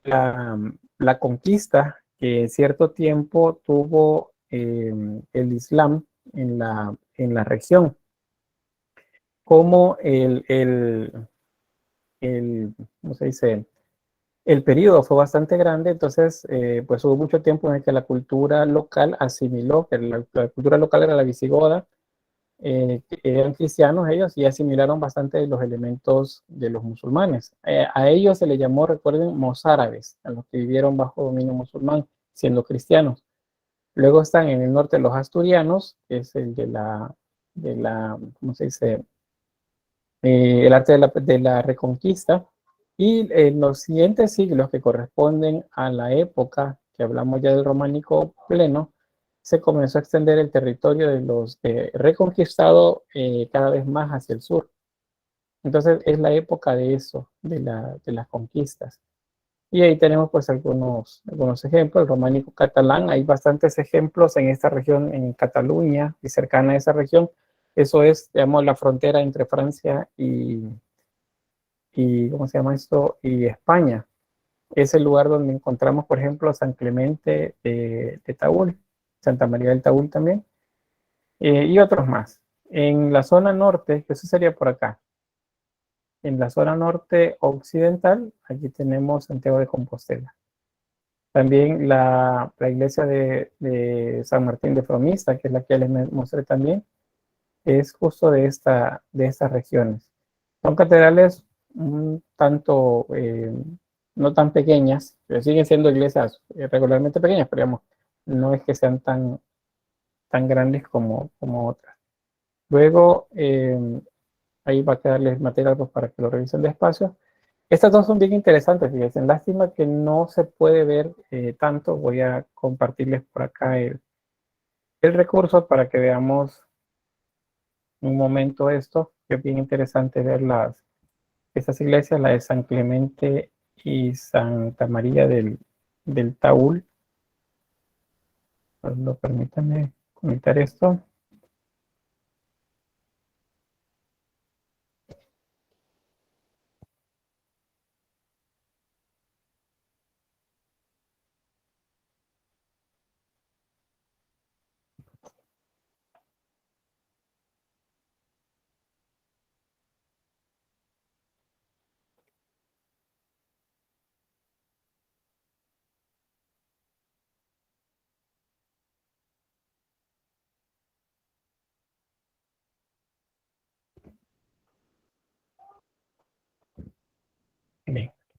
la conquista que en cierto tiempo tuvo el Islam en la región. Como ¿cómo se dice? El periodo fue bastante grande, entonces pues hubo mucho tiempo en el que la cultura local asimiló, que la cultura local era la visigoda, que eran cristianos ellos y asimilaron bastante de los elementos de los musulmanes. A ellos se les llamó, recuerden, mozárabes, a los que vivieron bajo dominio musulmán, siendo cristianos. Luego están en el norte los asturianos, que es el ¿cómo se dice? El arte de la reconquista. Y en los siguientes siglos que corresponden a la época que hablamos ya del románico pleno, se comenzó a extender el territorio de los reconquistado cada vez más hacia el sur. Entonces es la época de eso, de las conquistas. Y ahí tenemos pues algunos ejemplos. El románico catalán, hay bastantes ejemplos en esta región, en Cataluña y cercana a esa región. Eso es, digamos, la frontera entre Francia y ¿cómo se llama esto? Y España. Es el lugar donde encontramos, por ejemplo, San Clemente de Taúl, Santa María del Taúl también, y otros más. En la zona norte, que eso sería por acá, en la zona norte occidental, aquí tenemos Santiago de Compostela. También la iglesia de San Martín de Fromista, que es la que les mostré también, es justo de estas regiones. Son catedrales un tanto, no tan pequeñas, pero siguen siendo iglesias regularmente pequeñas, pero digamos, no es que sean tan grandes como otras. Luego, ahí va a quedarles material pues, para que lo revisen despacio. Estas dos son bien interesantes, fíjense. Lástima que no se puede ver tanto. Voy a compartirles por acá el recurso para que veamos un momento esto, que es bien interesante ver estas iglesias, la de San Clemente y Santa María del Taúl. Solo permítanme comentar esto.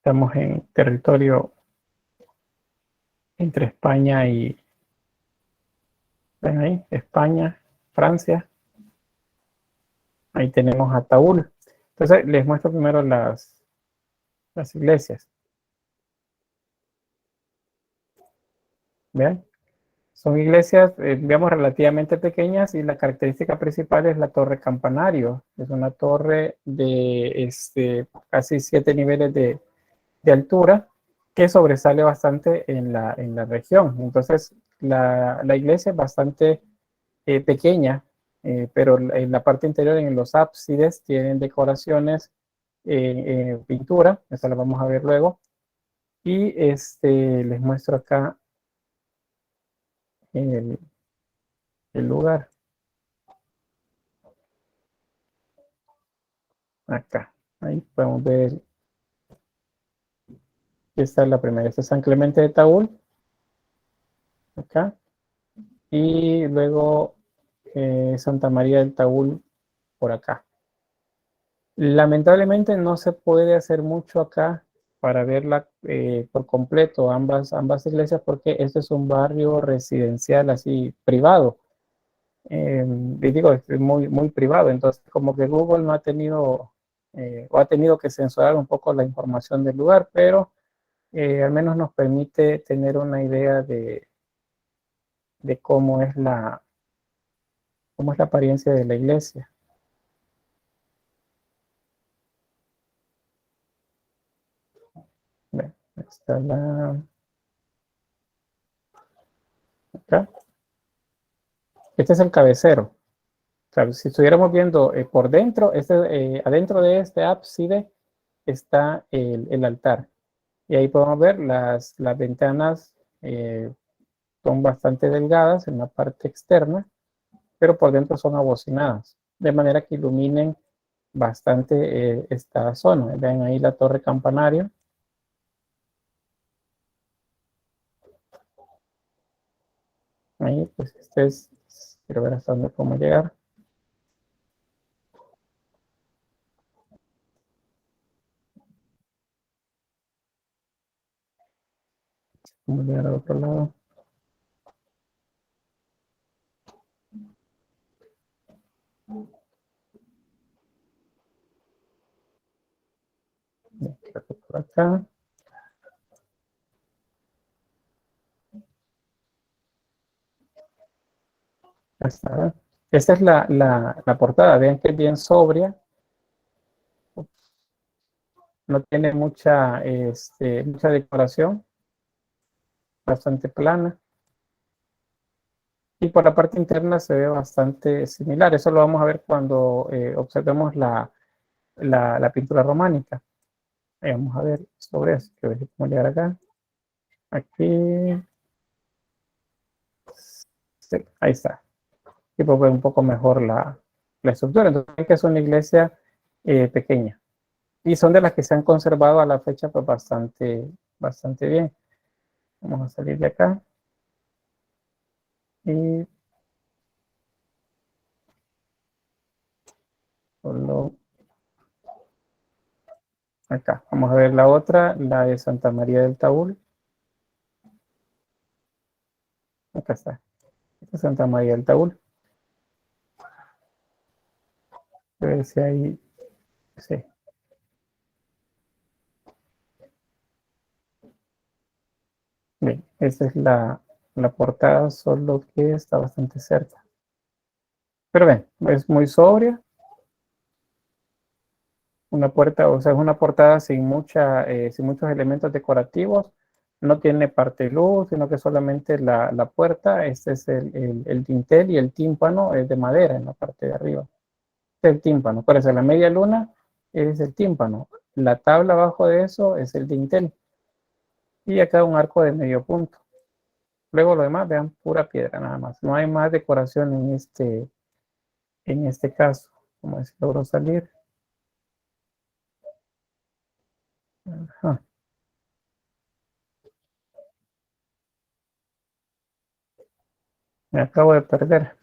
Estamos en territorio entre España y, ven ahí, España, Francia. Ahí tenemos Ataúl. Entonces les muestro primero las iglesias. Vean, son iglesias, digamos, relativamente pequeñas y la característica principal es la torre campanario. Es una torre de casi 7 niveles de altura que sobresale bastante en la región. Entonces, la iglesia es bastante pequeña, pero en la parte interior, en los ábsides, tienen decoraciones, pintura, esta la vamos a ver luego. Y les muestro acá el, el lugar. Acá, ahí podemos ver, esta es la primera, esta es San Clemente de Taúl, acá, y luego Santa María del Taúl por acá. Lamentablemente no se puede hacer mucho acá para verla por completo, ambas iglesias, porque este es un barrio residencial así privado. Y digo, es muy, muy privado, entonces como que Google no ha tenido o ha tenido que censurar un poco la información del lugar, pero al menos nos permite tener una idea de cómo es la apariencia de la iglesia. Bien, está acá. Este es el cabecero. O sea, si estuviéramos viendo por dentro, adentro de este ábside está el altar. Y ahí podemos ver las ventanas son bastante delgadas en la parte externa, pero por dentro son abocinadas, de manera que iluminen bastante esta zona. Ven ahí la torre campanario. Ahí, pues quiero ver hasta dónde podemos llegar. Vamos a llegar al otro lado. Creo que por acá. Está. Esta es la portada. Vean que es bien sobria. No tiene mucha decoración. Bastante plana. Y por la parte interna se ve bastante similar. Eso lo vamos a ver cuando observemos la pintura románica. Vamos a ver sobre eso. Quiero ver cómo llegar acá. Aquí. Sí, ahí está. Y puedo ver un poco mejor la estructura. Entonces, que es una iglesia pequeña. Y son de las que se han conservado a la fecha pues bastante bien. Vamos a salir de acá. Y solo acá. Vamos a ver la otra, la de Santa María del Taúl. Acá está. Esta es Santa María del Taúl. A ver si ahí. Sí. Bien, esta es la portada, solo que está bastante cerca. Pero ven, es muy sobria. Una puerta, o sea, es una portada sin muchos elementos decorativos. No tiene parte de luz, sino que solamente la puerta. Este es el dintel y el tímpano es de madera en la parte de arriba. Este es el tímpano. Por eso la media luna es el tímpano. La tabla abajo de eso es el dintel. Y acá un arco de medio punto. Luego lo demás, vean, pura piedra nada más. No hay más decoración en este caso. Como si logro salir. Ajá. Me acabo de perder.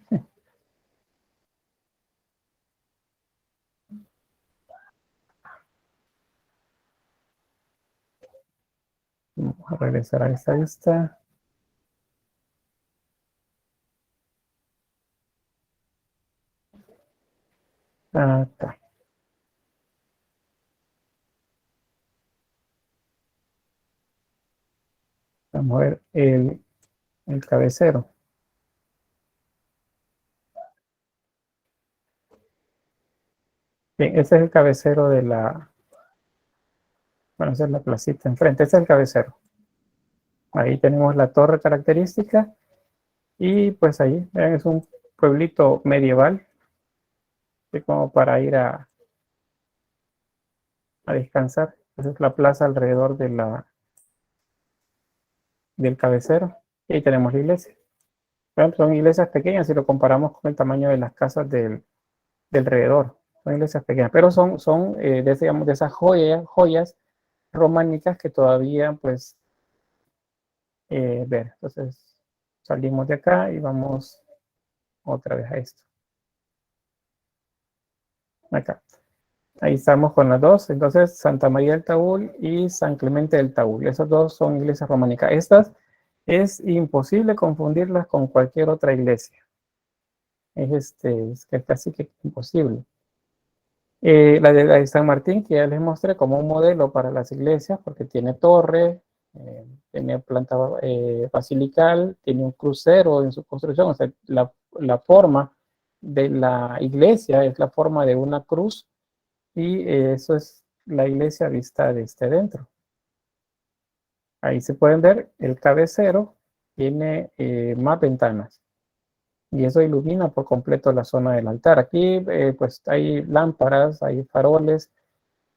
Vamos a regresar a esta vista. Acá. Vamos a ver el cabecero. Bien, ese es el cabecero de la... Bueno, esa es la placita enfrente. Ese es el cabecero. Ahí tenemos la torre característica. Y pues ahí, vean, es un pueblito medieval. Como para ir a descansar. Esa es la plaza alrededor de del cabecero. Y ahí tenemos la iglesia. Bueno, son iglesias pequeñas si lo comparamos con el tamaño de las casas del alrededor. Son iglesias pequeñas, pero son digamos, de esas joyas románicas que todavía, pues, ver. Entonces, salimos de acá y vamos otra vez a esto. Acá. Ahí estamos con las dos. Entonces, Santa María del Taúl y San Clemente del Taúl. Esas dos son iglesias románicas. Estas es imposible confundirlas con cualquier otra iglesia. Es casi que imposible. La de San Martín, que ya les mostré como un modelo para las iglesias, porque tiene torre, tiene planta basilical, tiene un crucero en su construcción, o sea, la forma de la iglesia es la forma de una cruz, y eso es la iglesia vista desde dentro. Ahí se pueden ver, el cabecero tiene más ventanas, y eso ilumina por completo la zona del altar. Aquí pues hay lámparas, hay faroles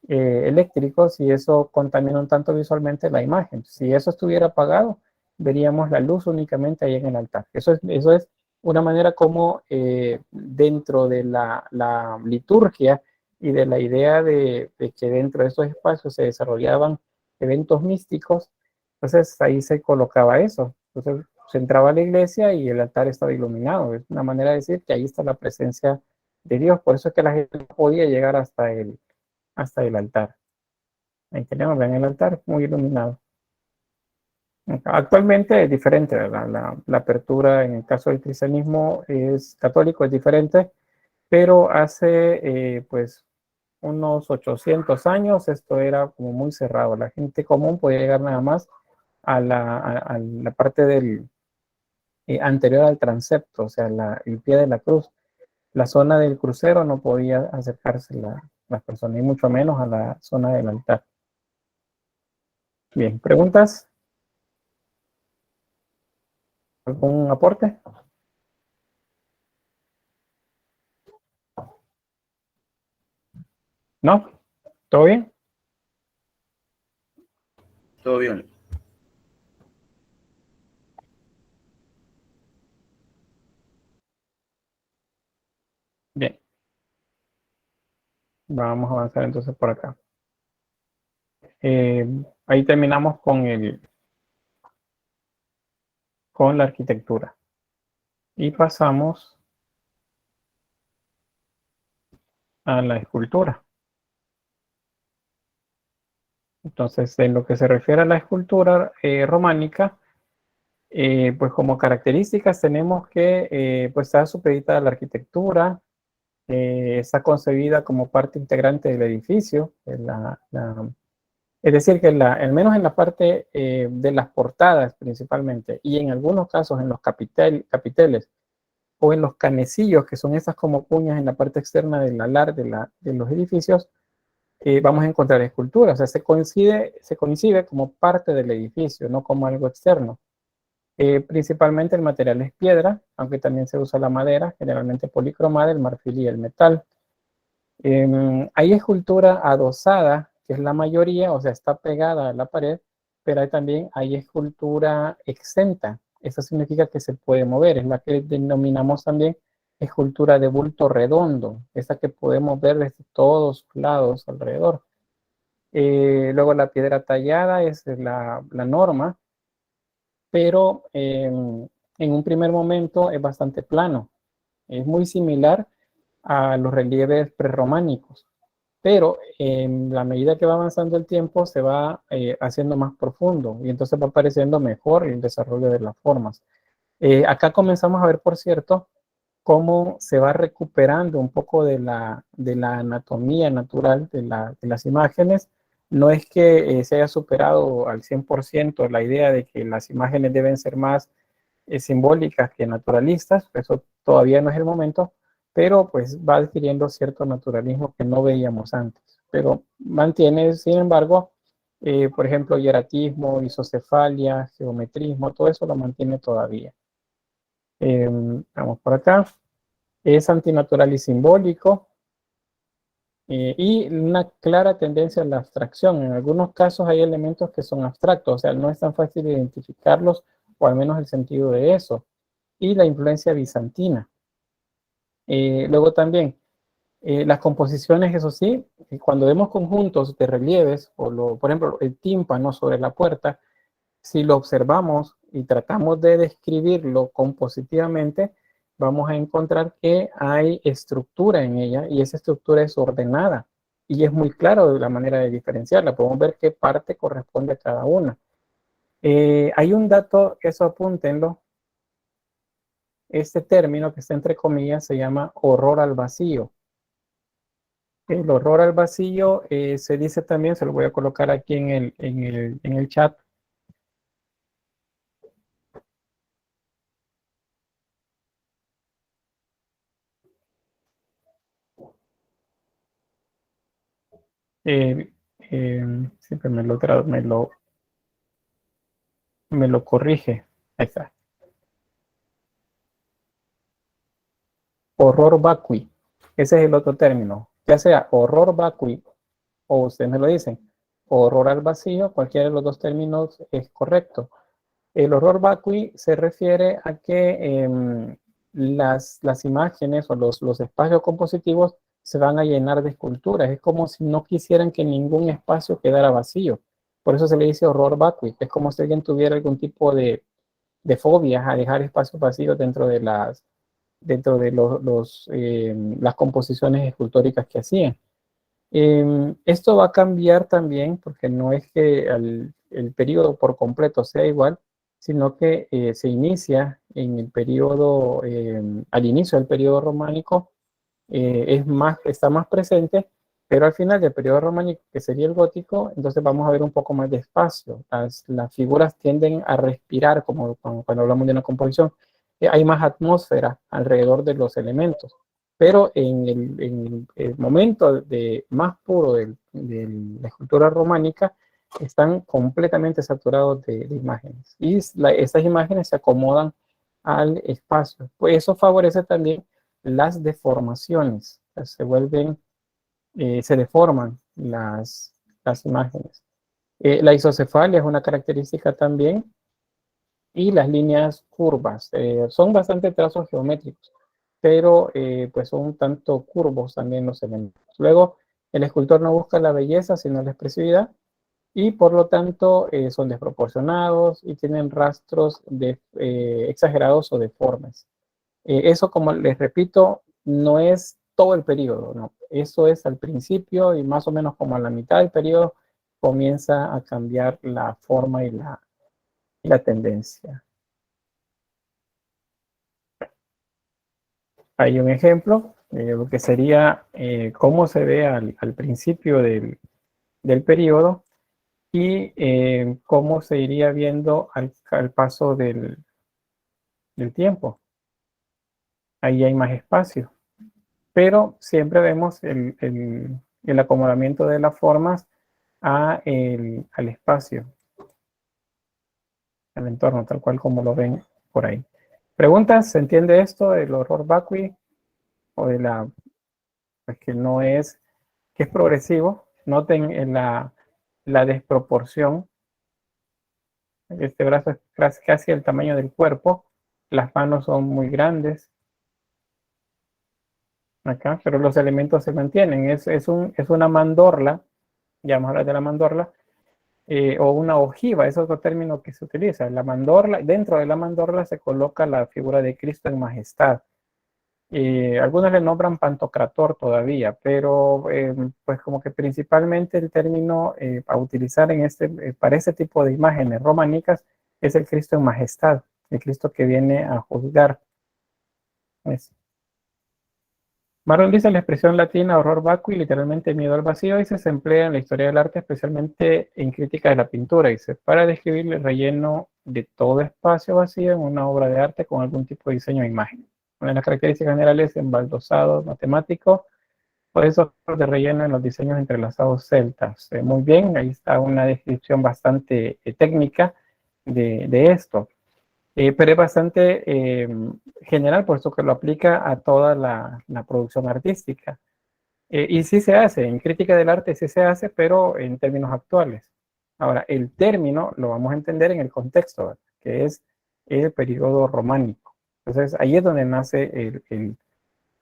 eléctricos, y eso contamina un tanto visualmente la imagen. Si eso estuviera apagado, veríamos la luz únicamente ahí en el altar. Eso es una manera como dentro de la liturgia y de la idea de que dentro de estos espacios se desarrollaban eventos místicos, entonces ahí se colocaba eso. Entonces se entraba a la iglesia y el altar estaba iluminado. Es una manera de decir que ahí está la presencia de Dios. Por eso es que la gente no podía llegar hasta el altar. Ahí tenemos, ven el altar muy iluminado. Actualmente es diferente, ¿verdad? La apertura en el caso del cristianismo es católico, es diferente, pero hace pues unos 800 años esto era como muy cerrado. La gente común podía llegar nada más a la parte del anterior al transepto, o sea, el pie de la cruz. La zona del crucero no podía acercarse las personas, y mucho menos a la zona del altar. Bien, ¿preguntas? ¿Algún aporte? ¿No? ¿Todo bien? Todo bien. Bien. Vamos a avanzar entonces por acá. Ahí terminamos con la arquitectura. Y pasamos a la escultura. Entonces, en lo que se refiere a la escultura románica, pues como características tenemos que pues está supeditada a la arquitectura, está concebida como parte integrante del edificio, es decir, que al menos en la parte de las portadas principalmente, y en algunos casos en los capiteles o en los canecillos, que son esas como cuñas en la parte externa del alar de los edificios, vamos a encontrar esculturas. O sea, se coincide como parte del edificio, no como algo externo. Principalmente el material es piedra, aunque también se usa la madera, generalmente policromada, el marfil y el metal. Hay escultura adosada, que es la mayoría, o sea, está pegada a la pared, pero también hay escultura exenta. Eso significa que se puede mover, es la que denominamos también escultura de bulto redondo, esa que podemos ver desde todos lados alrededor. Luego la piedra tallada es la norma, pero en un primer momento es bastante plano. Es muy similar a los relieves prerrománicos, pero en la medida que va avanzando el tiempo se va haciendo más profundo y entonces va apareciendo mejor el desarrollo de las formas. Acá comenzamos a ver, por cierto, cómo se va recuperando un poco de la anatomía natural de las imágenes. No es que se haya superado al 100% la idea de que las imágenes deben ser más simbólicas que naturalistas, eso todavía no es el momento, pero pues va adquiriendo cierto naturalismo que no veíamos antes. Pero mantiene, sin embargo, por ejemplo, hieratismo, isocefalia, geometrismo, todo eso lo mantiene todavía. Vamos por acá. Es antinatural y simbólico, y una clara tendencia a la abstracción. En algunos casos hay elementos que son abstractos, o sea, no es tan fácil identificarlos, o al menos el sentido de eso. Y la influencia bizantina. Luego también, las composiciones, eso sí, cuando vemos conjuntos de relieves, por ejemplo, el tímpano sobre la puerta, si lo observamos y tratamos de describirlo compositivamente, vamos a encontrar que hay estructura en ella y esa estructura es ordenada y es muy claro la manera de diferenciarla. Podemos ver qué parte corresponde a cada una. Hay un dato, eso apúntenlo, este término que está entre comillas se llama horror al vacío. El horror al vacío se dice también, se lo voy a colocar aquí en el chat. Eh, Siempre me lo corrige. Ahí está. Horror vacui. Ese es el otro término. Ya sea horror vacui o ustedes me lo dicen, horror al vacío, cualquiera de los dos términos es correcto. El horror vacui se refiere a que las imágenes o los espacios compositivos se van a llenar de esculturas. Es como si no quisieran que ningún espacio quedara vacío. Por eso se le dice horror vacui. Es como si alguien tuviera algún tipo de fobia a dejar espacios vacíos dentro de las composiciones escultóricas que hacían. Esto va a cambiar también porque no es que el periodo por completo sea igual, sino que se inicia en el periodo, al inicio del periodo románico, está más presente, pero al final del periodo románico, que sería el gótico, entonces vamos a ver un poco más de espacio. Las figuras tienden a respirar, como cuando hablamos de una composición. Hay más atmósfera alrededor de los elementos, pero en el momento más puro de la escultura románica, están completamente saturados de imágenes. Y estas imágenes se acomodan al espacio. Pues eso favorece también las deformaciones, se deforman las imágenes. La isocefalia es una característica también, y las líneas curvas. Son bastante trazos geométricos, pero pues son un tanto curvos también los elementos. Luego, el escultor no busca la belleza, sino la expresividad, y por lo tanto son desproporcionados y tienen rastros exagerados o deformes. Eso, como les repito, no es todo el periodo, no. Eso es al principio y más o menos como a la mitad del periodo comienza a cambiar la forma y la tendencia. Hay un ejemplo, lo que sería cómo se ve al principio del periodo y cómo se iría viendo al paso del tiempo. Ahí hay más espacio, pero siempre vemos el acomodamiento de las formas al espacio, al entorno, tal cual como lo ven por ahí. ¿Preguntas? ¿Se entiende esto del horror vacui o de pues que no es, que es progresivo? Noten en la desproporción. Este brazo es casi el tamaño del cuerpo, las manos son muy grandes acá, pero los elementos se mantienen. Es una mandorla, ya vamos a hablar de la mandorla, o una ojiva, es otro término que se utiliza. La mandorla, dentro de la mandorla se coloca la figura de Cristo en majestad. Algunos le nombran Pantocrator todavía, pero pues como que principalmente el término a utilizar para este tipo de imágenes románicas es el Cristo en majestad, el Cristo que viene a juzgar. Es. Marron dice la expresión latina horror vacui, literalmente miedo al vacío, y se emplea en la historia del arte, especialmente en crítica de la pintura, dice, para describir el relleno de todo espacio vacío en una obra de arte con algún tipo de diseño o imagen. Una de las características generales es embaldosado matemático, por eso de relleno en los diseños entrelazados celtas. Muy bien, ahí está una descripción bastante técnica de esto. Pero es bastante general, puesto que lo aplica a toda la producción artística. Y sí se hace, en crítica del arte sí se hace, pero en términos actuales. Ahora, el término lo vamos a entender en el contexto, ¿verdad? Que es el periodo románico. Entonces, ahí es donde nace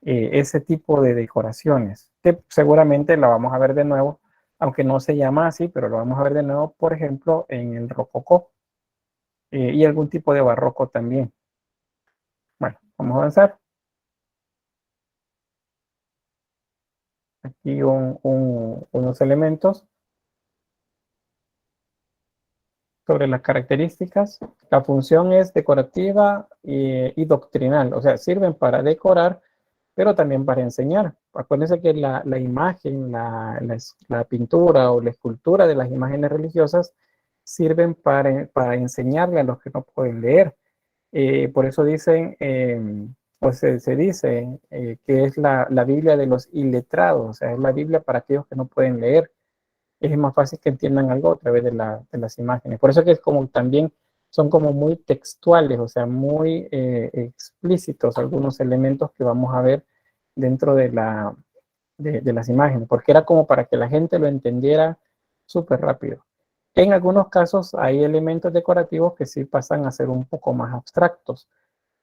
ese tipo de decoraciones, que seguramente la vamos a ver de nuevo, aunque no se llama así, pero lo vamos a ver de nuevo, por ejemplo, en el rococó y algún tipo de barroco también. Bueno, vamos a avanzar. Aquí unos elementos sobre las características. La función es decorativa y doctrinal, o sea, sirven para decorar, pero también para enseñar. Acuérdense que la imagen, la pintura o la escultura de las imágenes religiosas sirven para enseñarle a los que no pueden leer. Por eso dicen, pues se dice que es la Biblia de los iletrados, o sea, es la Biblia para aquellos que no pueden leer. Es más fácil que entiendan algo a través de las imágenes. Por eso que es como también son como muy textuales, o sea, muy explícitos algunos elementos que vamos a ver dentro de las imágenes, porque era como para que la gente lo entendiera súper rápido. En algunos casos hay elementos decorativos que sí pasan a ser un poco más abstractos.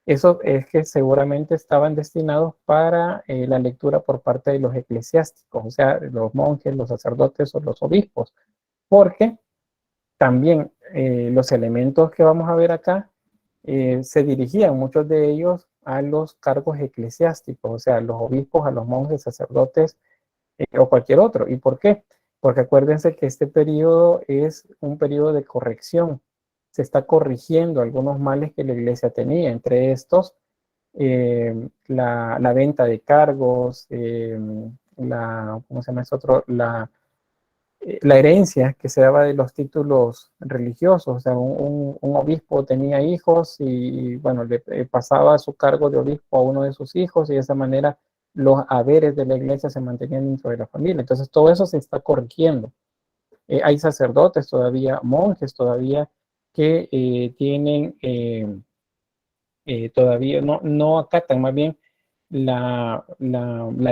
Eso es que seguramente estaban destinados para la lectura por parte de los eclesiásticos, o sea, los monjes, los sacerdotes o los obispos, porque también los elementos que vamos a ver acá se dirigían, muchos de ellos, a los cargos eclesiásticos, o sea, a los obispos, a los monjes, sacerdotes o cualquier otro. ¿Y por qué? Porque acuérdense que este periodo es un periodo de corrección. Se está corrigiendo algunos males que la iglesia tenía, entre estos la venta de cargos, ¿cómo se llama eso otro? La herencia que se daba de los títulos religiosos, o sea, un obispo tenía hijos y, bueno, le pasaba su cargo de obispo a uno de sus hijos y de esa manera los haberes de la iglesia se mantenían dentro de la familia. Entonces, todo eso se está corrigiendo. Hay sacerdotes todavía, monjes todavía, que tienen, todavía no acatan más bien la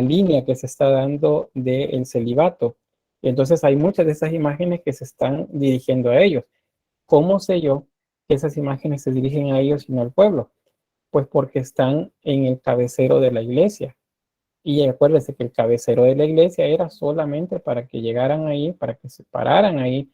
línea que se está dando del celibato. Entonces hay muchas de esas imágenes que se están dirigiendo a ellos. ¿Cómo sé yo que esas imágenes se dirigen a ellos y no al pueblo? Pues porque están en el cabecero de la iglesia. Y acuérdense que el cabecero de la iglesia era solamente para que llegaran ahí, para que se pararan ahí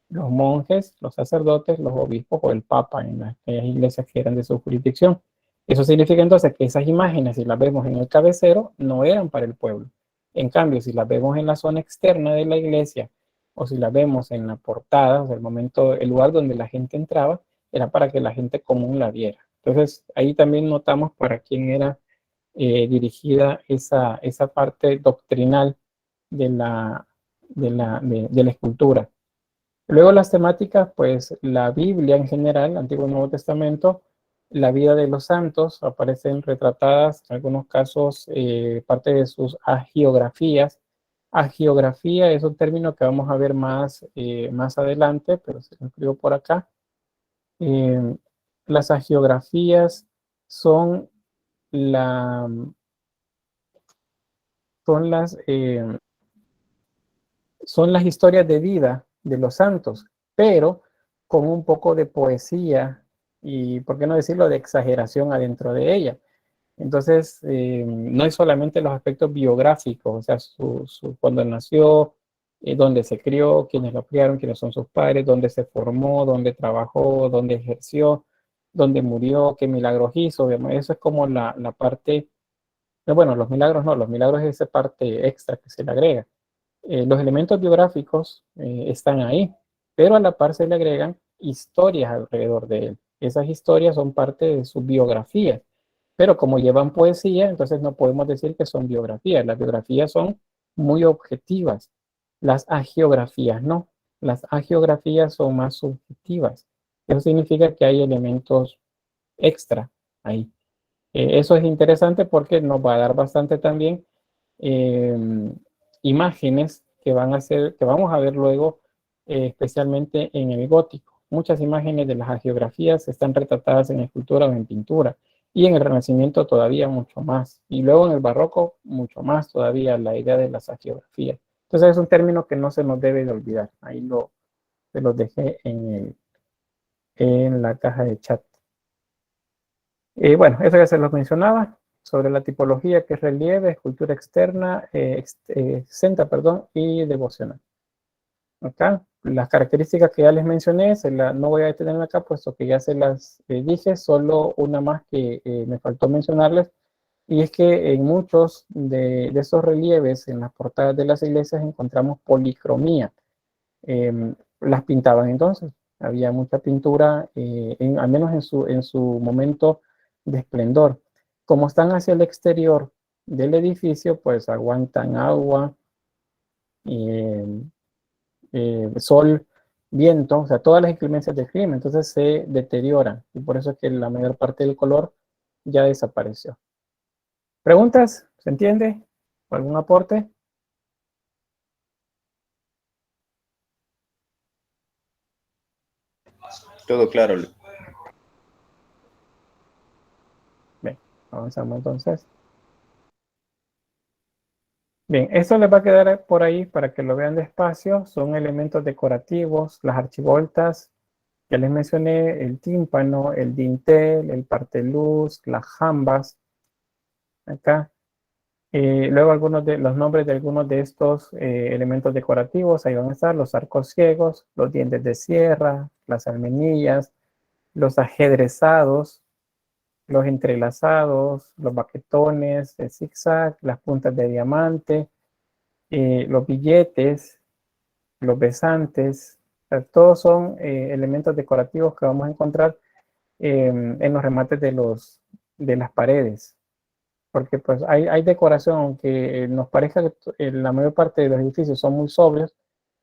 los monjes, los sacerdotes, los obispos o el papa en las iglesias que eran de su jurisdicción. Eso significa entonces que esas imágenes, si las vemos en el cabecero, no eran para el pueblo. En cambio, si las vemos en la zona externa de la iglesia o si las vemos en la portada, o sea, el lugar donde la gente entraba, era para que la gente común la viera. Entonces, ahí también notamos para quién era dirigida esa parte doctrinal de la escultura. Luego las temáticas, pues la Biblia en general, Antiguo y Nuevo Testamento, la vida de los santos, aparecen retratadas en algunos casos parte de sus agiografías. Agiografía es un término que vamos a ver más adelante, pero se lo escribo por acá. Eh, las agiografías son la, son las, eh, son las historias de vida de los santos, pero con un poco de poesía y, ¿por qué no decirlo?, de exageración adentro de ella. Entonces, no es solamente los aspectos biográficos, o sea, cuando nació, dónde se crió, quiénes lo criaron, quiénes son sus padres, dónde se formó, dónde trabajó, dónde ejerció, dónde murió, qué milagros hizo. Eso es como la parte bueno, los milagros no, los milagros es esa parte extra que se le agrega. Los elementos biográficos están ahí, pero a la par se le agregan historias alrededor de él. Esas historias son parte de su biografía, pero como llevan poesía, entonces no podemos decir que son biografías. Las biografías son muy objetivas. Las agiografías no. Las agiografías son más subjetivas. Eso significa que hay elementos extra ahí. Eso es interesante porque nos va a dar bastante también eh, imágenes que van a ser, que vamos a ver luego, especialmente en el gótico. Muchas imágenes de las hagiografías están retratadas en escultura o en pintura, y en el Renacimiento todavía mucho más, y luego en el Barroco mucho más todavía la idea de las hagiografías. Entonces es un término que no se nos debe de olvidar. Ahí se los dejé en la caja de chat. Bueno, eso ya se los mencionaba sobre la tipología, que es relieve, escultura externa, exenta, perdón, y devocional. Acá, las características que ya les mencioné, no voy a detenerme acá, puesto que ya se las dije, solo una más que me faltó mencionarles, y es que en muchos de esos relieves, en las portadas de las iglesias, encontramos policromía. Las pintaban entonces, había mucha pintura, al menos en su momento de esplendor. Como están hacia el exterior del edificio, pues aguantan agua, eh, sol, viento, o sea, todas las inclemencias del clima, entonces se deterioran, y por eso es que la mayor parte del color ya desapareció. ¿Preguntas? ¿Se entiende? ¿Algún aporte? Todo claro. Bien, avanzamos entonces. Bien, esto les va a quedar por ahí para que lo vean despacio. Son elementos decorativos, las archivoltas, ya les mencioné, el tímpano, el dintel, el parteluz, las jambas, acá. Luego algunos de los nombres de algunos de estos elementos decorativos, ahí van a estar los arcos ciegos, los dientes de sierra, las almenillas, los ajedrezados, los entrelazados, los baquetones de zigzag, las puntas de diamante, los billetes, los besantes, o sea, todos son elementos decorativos que vamos a encontrar en los remates de las paredes. Porque pues hay decoración, aunque nos parezca que la mayor parte de los edificios son muy sobrios,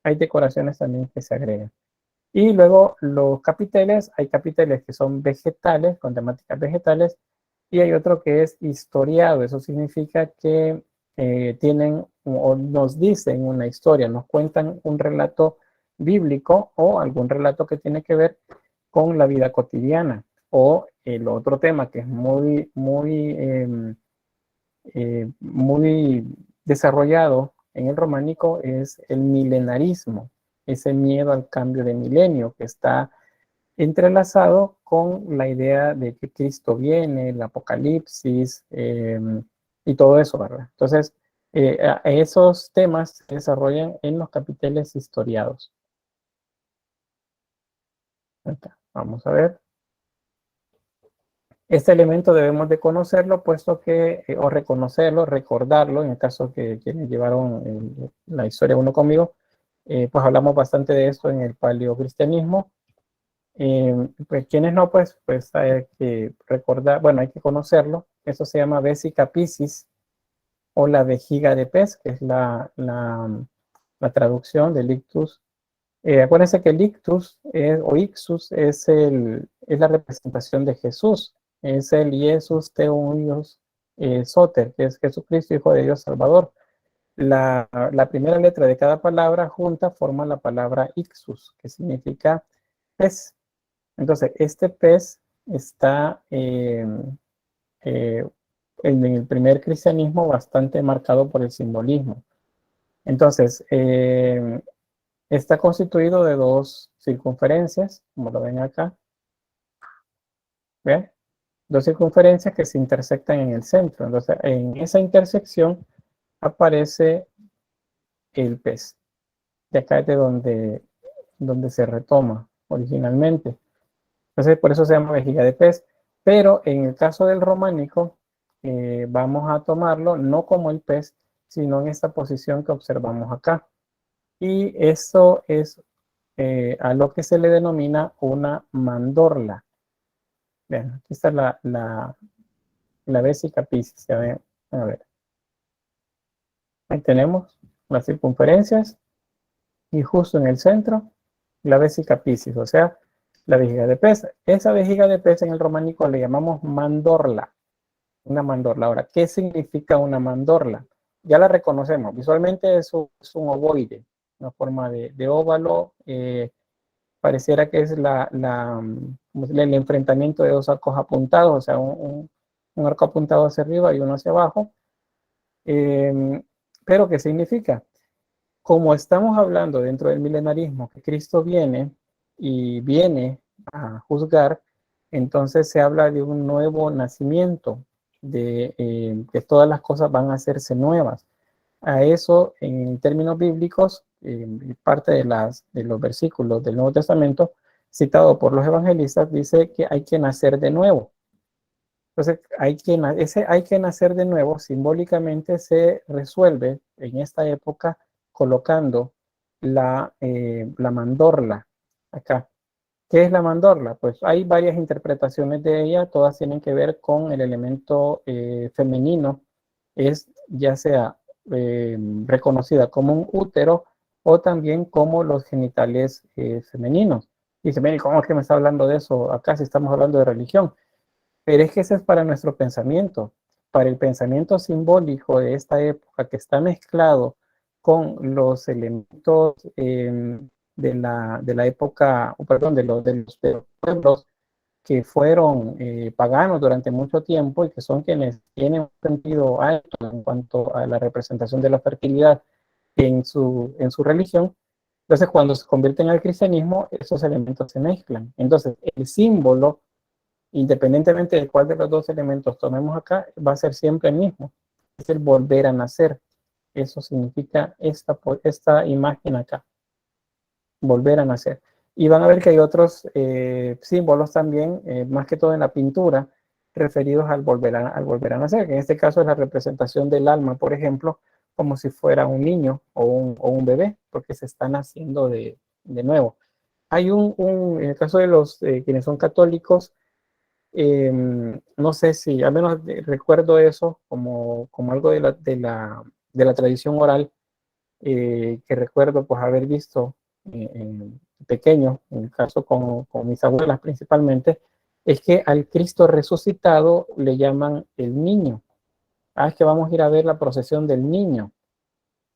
hay decoraciones también que se agregan. Y luego los capiteles, hay capiteles que son vegetales, con temáticas vegetales, y hay otro que es historiado. Eso significa que tienen o nos dicen una historia, nos cuentan un relato bíblico o algún relato que tiene que ver con la vida cotidiana. O el otro tema que es muy desarrollado en el románico es el milenarismo, ese miedo al cambio de milenio que está entrelazado con la idea de que Cristo viene, el Apocalipsis y todo eso, ¿verdad? Entonces, esos temas se desarrollan en los capiteles historiados. Acá, vamos a ver. Este elemento debemos de conocerlo, puesto que, o reconocerlo, recordarlo, en el caso que quienes llevaron la historia uno conmigo, pues hablamos bastante de esto en el paleocristianismo. Pues quienes no, pues hay que recordar, bueno, hay que conocerlo. Eso se llama vesica piscis o la vejiga de pez, que es la traducción del ictus. Acuérdense que el ictus o ixus es la representación de Jesús, es el Jesús Theoios Soter, que es Jesucristo, Hijo de Dios Salvador. La primera letra de cada palabra junta forma la palabra ixus, que significa pez. Entonces, este pez está en el primer cristianismo bastante marcado por el simbolismo. Entonces, está constituido de dos circunferencias, como lo ven acá. ¿Vean? Dos circunferencias que se intersectan en el centro. Entonces, en esa intersección aparece el pez. De acá es de donde se retoma originalmente. Entonces, por eso se llama vejiga de pez. Pero en el caso del románico, vamos a tomarlo no como el pez, sino en esta posición que observamos acá. Y eso es a lo que se le denomina una mandorla. Vean, aquí está la Vesica Piscis. A ver, ahí tenemos las circunferencias y justo en el centro la Vesica Piscis, o sea, la vejiga de pez. Esa vejiga de pez en el románico le llamamos mandorla, una mandorla. Ahora, ¿qué significa una mandorla? Ya la reconocemos, visualmente es un ovoide, una forma de óvalo, pareciera que es el enfrentamiento de dos arcos apuntados, o sea, un arco apuntado hacia arriba y uno hacia abajo. Pero, ¿qué significa? Como estamos hablando dentro del milenarismo, que Cristo viene y viene a juzgar, entonces se habla de un nuevo nacimiento, de que todas las cosas van a hacerse nuevas. A eso, en términos bíblicos, parte de los versículos del Nuevo Testamento, citado por los evangelistas, dice que hay que nacer de nuevo. Entonces, ese hay que nacer de nuevo simbólicamente se resuelve en esta época colocando la mandorla acá. ¿Qué es la mandorla? Pues hay varias interpretaciones de ella, todas tienen que ver con el elemento femenino, es ya sea reconocida como un útero o también como los genitales femeninos. Dice, mire, ¿cómo es que me está hablando de eso acá si estamos hablando de religión? Pero es que ese es para nuestro pensamiento, para el pensamiento simbólico de esta época que está mezclado con los elementos de la época, perdón, de los pueblos que fueron paganos durante mucho tiempo y que son quienes tienen un sentido alto en cuanto a la representación de la fertilidad en su religión. Entonces, cuando se convierten al cristianismo, esos elementos se mezclan. Entonces, el símbolo, independientemente de cuál de los dos elementos tomemos acá, va a ser siempre el mismo. Es el volver a nacer. Eso significa esta imagen acá, volver a nacer. Y van a ver que hay otros símbolos también, más que todo en la pintura, referidos al volver a nacer, que en este caso es la representación del alma, por ejemplo, como si fuera un niño o un bebé, porque se está naciendo de nuevo. Hay en el caso de los quienes son católicos, no sé si, al menos recuerdo eso como algo de la tradición oral, que recuerdo pues haber visto en pequeño, en el caso con mis abuelas principalmente, es que al Cristo resucitado le llaman el niño. Ah, es que vamos a ir a ver la procesión del niño.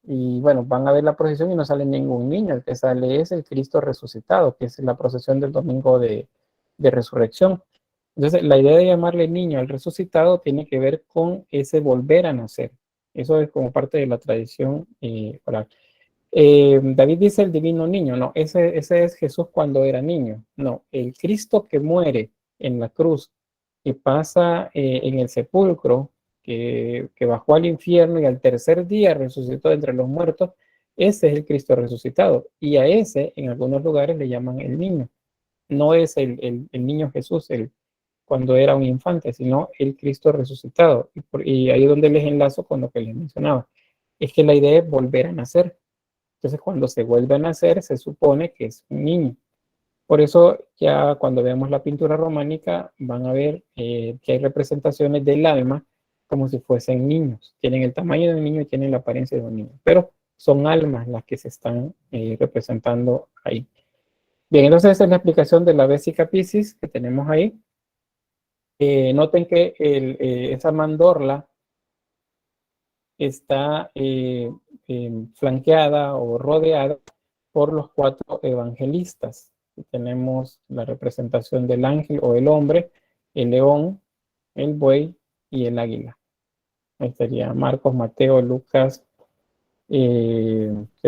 Y bueno, van a ver la procesión y no sale ningún niño, el que sale es el Cristo resucitado, que es la procesión del domingo de resurrección. Entonces, la idea de llamarle niño al resucitado tiene que ver con ese volver a nacer. Eso es como parte de la tradición oral. David dice el divino niño, no, ese es Jesús cuando era niño. No, el Cristo que muere en la cruz, que pasa en el sepulcro, que bajó al infierno y al tercer día resucitó entre los muertos, ese es el Cristo resucitado. Y a ese en algunos lugares le llaman el niño. No es el niño Jesús cuando era un infante, sino el Cristo resucitado. Y ahí es donde les enlazo con lo que les mencionaba. Es que la idea es volver a nacer. Entonces, cuando se vuelve a nacer, se supone que es un niño. Por eso, ya cuando veamos la pintura románica, van a ver que hay representaciones del alma como si fuesen niños. Tienen el tamaño de un niño y tienen la apariencia de un niño. Pero son almas las que se están representando ahí. Bien, entonces esa es la explicación de la Vesica Piscis que tenemos ahí. Noten que esa mandorla está flanqueada o rodeada por los cuatro evangelistas. Tenemos la representación del ángel o el hombre, el león, el buey y el águila. Ahí sería Marcos, Mateo, Lucas,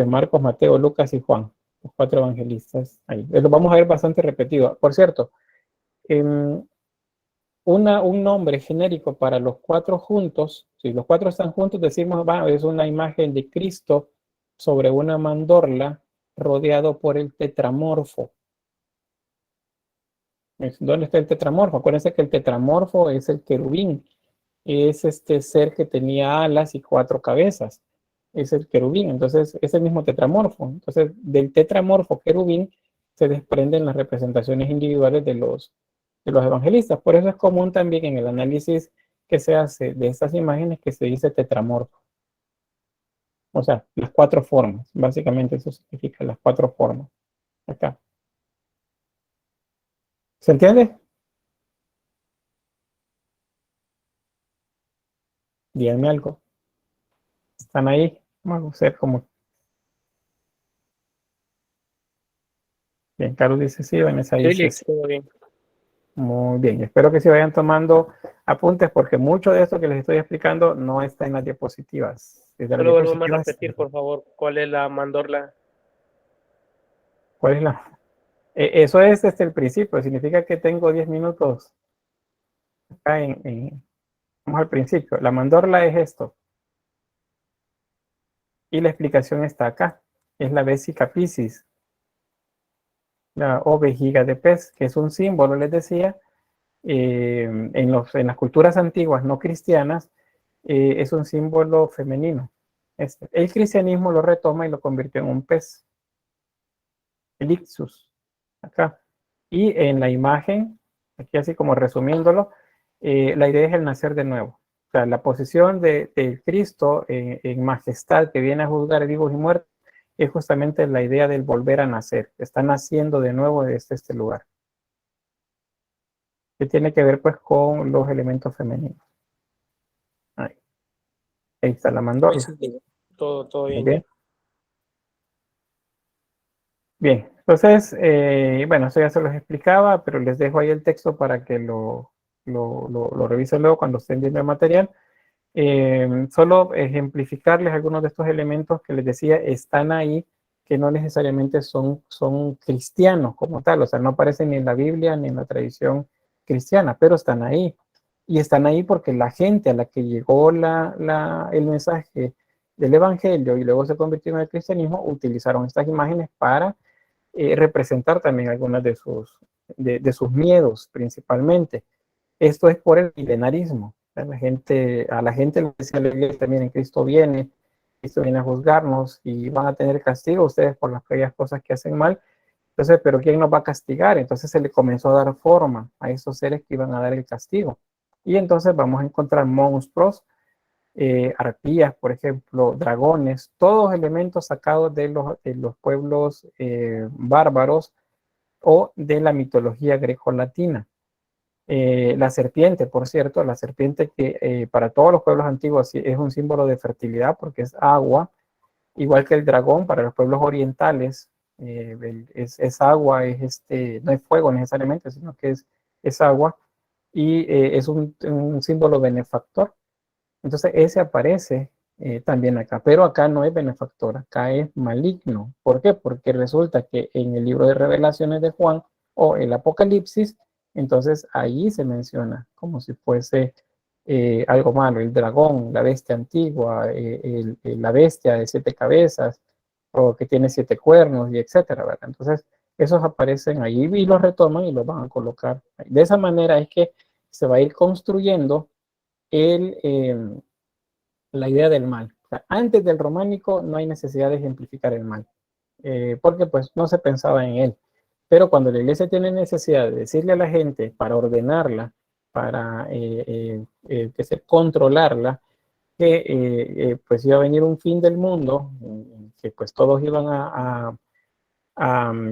Marcos, Mateo, Lucas y Juan, los cuatro evangelistas. Ahí. Lo vamos a ver bastante repetido. Por cierto, un nombre genérico para los cuatro juntos, si los cuatro están juntos, decimos, es una imagen de Cristo sobre una mandorla rodeado por el tetramorfo. ¿Dónde está el tetramorfo? Acuérdense que el tetramorfo es el querubín. es este ser que tenía alas y 4 cabezas. Es el querubín. Entonces, es el mismo tetramorfo. Entonces, del tetramorfo querubín se desprenden las representaciones individuales de los evangelistas. Por eso es común también en el análisis que se hace de estas imágenes que se dice tetramorfo. O sea, las 4 formas. Básicamente eso significa las 4 formas. Acá. ¿Se entiende? Díganme algo. ¿Están ahí? Vamos a ver cómo. Bien, Carlos dice sí, Vanessa Sí, dice Lick, sí. todo bien. Muy bien, espero que se vayan tomando apuntes porque mucho de esto que les estoy explicando no está en las diapositivas. Desde las Solo vuelvo a diapositivas, repetir, por favor, cuál es la mandorla. ¿cuál es la? Eso es desde el principio, significa que tengo 10 minutos acá vamos al principio. La mandorla es esto y la explicación está acá. Es la vesica piscis, o vejiga de pez, que es un símbolo, les decía, en las culturas antiguas no cristianas, es un símbolo femenino. El cristianismo lo retoma y lo convirtió en un pez, el ixus, acá. Y en la imagen, aquí así como resumiéndolo, la idea es el nacer de nuevo. O sea, la posición de Cristo en majestad que viene a juzgar vivos y muertos es justamente la idea del volver a nacer. Está naciendo de nuevo desde este lugar. Que tiene que ver pues con los elementos femeninos. Ahí, ahí está la Sí, sí, mandorla. sí, todo Muy bien ya. bien. Bien, entonces, bueno, eso ya se los explicaba, pero les dejo ahí el texto para que lo revisen luego cuando estén viendo el material. Solo ejemplificarles algunos de estos elementos que les decía están ahí, que no necesariamente son cristianos como tal, o sea, no aparecen ni en la Biblia ni en la tradición cristiana, pero están ahí. Y están ahí porque la gente a la que llegó el mensaje del Evangelio y luego se convirtió en el cristianismo, utilizaron estas imágenes para representar también algunas de sus miedos principalmente. Esto es por el milenarismo. A la gente le decía la iglesia también, en Cristo viene a juzgarnos y van a tener castigo ustedes por las aquellas cosas que hacen mal. Entonces, ¿pero quién nos va a castigar? Entonces se le comenzó a dar forma a esos seres que iban a dar el castigo. Y entonces vamos a encontrar monstruos, arpías, por ejemplo, dragones, todos elementos sacados de los pueblos bárbaros o de la mitología grecolatina. La serpiente, por cierto, la serpiente que para todos los pueblos antiguos es un símbolo de fertilidad porque es agua, igual que el dragón para los pueblos orientales, es agua, no es fuego necesariamente, sino que es agua y es un símbolo benefactor. Entonces ese aparece también acá, pero acá no es benefactor, acá es maligno. ¿Por qué? Porque resulta que en el libro de Revelaciones de Juan o el Apocalipsis, entonces ahí se menciona como si fuese algo malo, el dragón, la bestia antigua, la bestia de 7 cabezas, o que tiene 7 cuernos, y etcétera, ¿verdad? Entonces esos aparecen ahí y los retoman y los van a colocar. De esa manera es que se va a ir construyendo el, la idea del mal. O sea, antes del románico no hay necesidad de ejemplificar el mal, porque pues no se pensaba en él. Pero cuando la iglesia tiene necesidad de decirle a la gente para ordenarla, para que se controlarla, que pues iba a venir un fin del mundo, que pues todos iban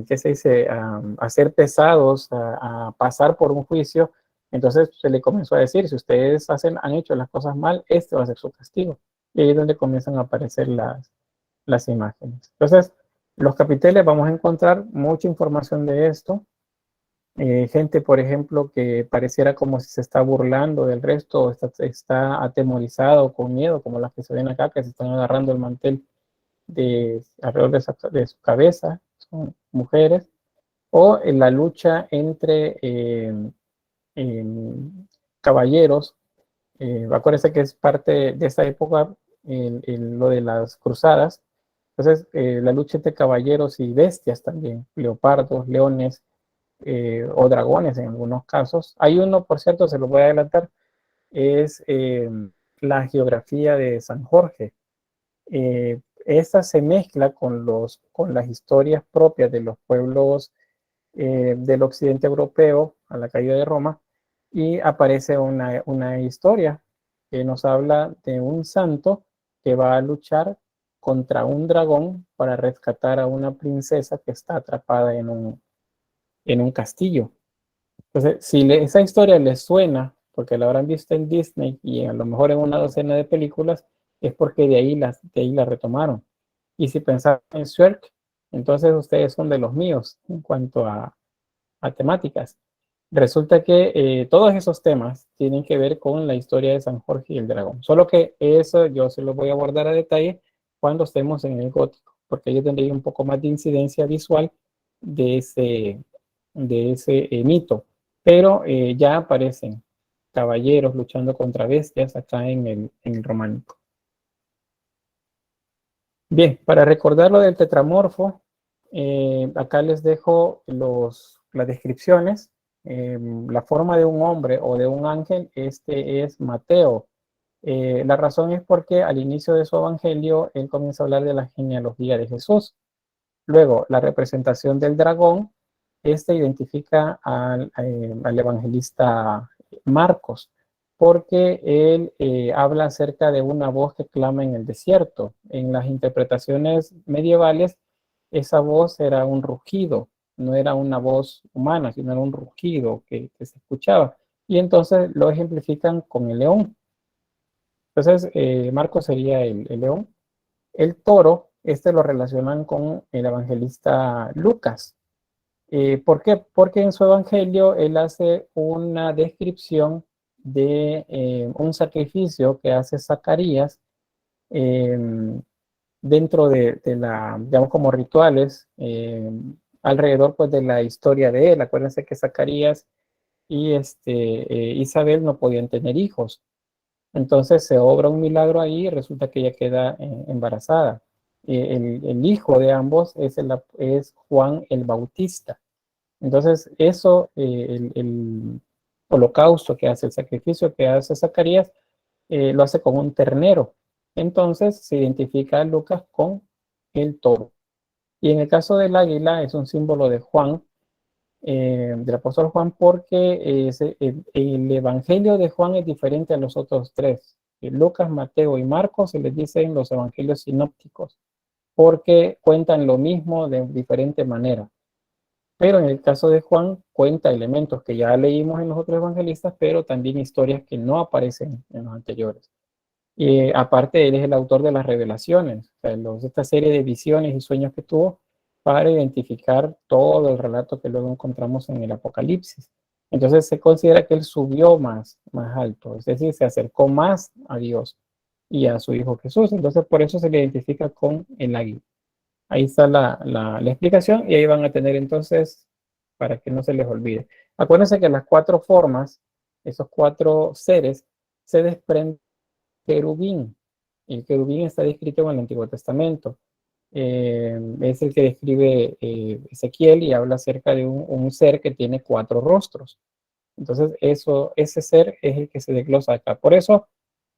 ¿qué se dice? A ser pesados, a pasar por un juicio. Entonces se le comenzó a decir, si ustedes han hecho las cosas mal, este va a ser su castigo. Y ahí es donde comienzan a aparecer las imágenes. Entonces, los capiteles vamos a encontrar mucha información de esto. Gente, por ejemplo, que pareciera como si se está burlando del resto, está atemorizado, con miedo, como las que se ven acá, que se están agarrando el mantel alrededor de su cabeza, son mujeres, o en la lucha entre caballeros. Acuérdense que es parte de esa época lo de las cruzadas. Entonces, la lucha entre caballeros y bestias también, leopardos, leones o dragones en algunos casos. Hay uno, por cierto, se lo voy a adelantar, es la geografía de San Jorge. Esta se mezcla con las historias propias de los pueblos del occidente europeo a la caída de Roma, y aparece una historia que nos habla de un santo que va a luchar contra un dragón para rescatar a una princesa que está atrapada en un castillo. Entonces, si esa historia les suena, porque la habrán visto en Disney y a lo mejor en una docena de películas, es porque de ahí la retomaron. Y si pensaban en Shrek, entonces ustedes son de los míos en cuanto a temáticas. Resulta que todos esos temas tienen que ver con la historia de San Jorge y el dragón. Solo que eso yo se lo voy a abordar a detalle cuando estemos en el gótico, porque yo tendría un poco más de incidencia visual de ese mito. Pero ya aparecen caballeros luchando contra bestias acá en el románico. Bien, para recordar lo del tetramorfo, acá les dejo las descripciones. La forma de un hombre o de un ángel, este es Mateo. La razón es porque al inicio de su evangelio, él comienza a hablar de la genealogía de Jesús. Luego, la representación del dragón, este identifica al evangelista Marcos, porque él habla acerca de una voz que clama en el desierto. En las interpretaciones medievales, esa voz era un rugido, no era una voz humana, sino era un rugido que se escuchaba. Y entonces lo ejemplifican con el león. Entonces, Marcos sería el león. El toro, este lo relacionan con el evangelista Lucas. ¿Por qué? Porque en su evangelio él hace una descripción de un sacrificio que hace Zacarías eh, dentro de la, digamos, como rituales alrededor pues de la historia de él. Acuérdense que Zacarías y Isabel no podían tener hijos. Entonces se obra un milagro ahí y resulta que ella queda embarazada. El hijo de ambos es Juan el Bautista. Entonces eso, el holocausto que hace, el sacrificio que hace Zacarías, lo hace con un ternero. Entonces se identifica a Lucas con el toro. Y en el caso del águila es un símbolo de Juan, del apóstol Juan, porque el evangelio de Juan es diferente a los otros tres. Lucas, Mateo y Marcos se les dicen los evangelios sinópticos, porque cuentan lo mismo de diferente manera. Pero en el caso de Juan cuenta elementos que ya leímos en los otros evangelistas, pero también historias que no aparecen en los anteriores. Y aparte, él es el autor de las revelaciones, o sea, esta serie de visiones y sueños que tuvo para identificar todo el relato que luego encontramos en el Apocalipsis. Entonces se considera que él subió más alto, es decir, se acercó más a Dios y a su Hijo Jesús. Entonces por eso se le identifica con el águila. Ahí está la explicación y ahí van a tener entonces, para que no se les olvide. Acuérdense que las cuatro formas, esos cuatro seres, se desprenden querubín. El querubín está descrito en el Antiguo Testamento. Es el que describe Ezequiel y habla acerca de un ser que tiene cuatro rostros. Entonces, ese ser es el que se desglosa acá. Por eso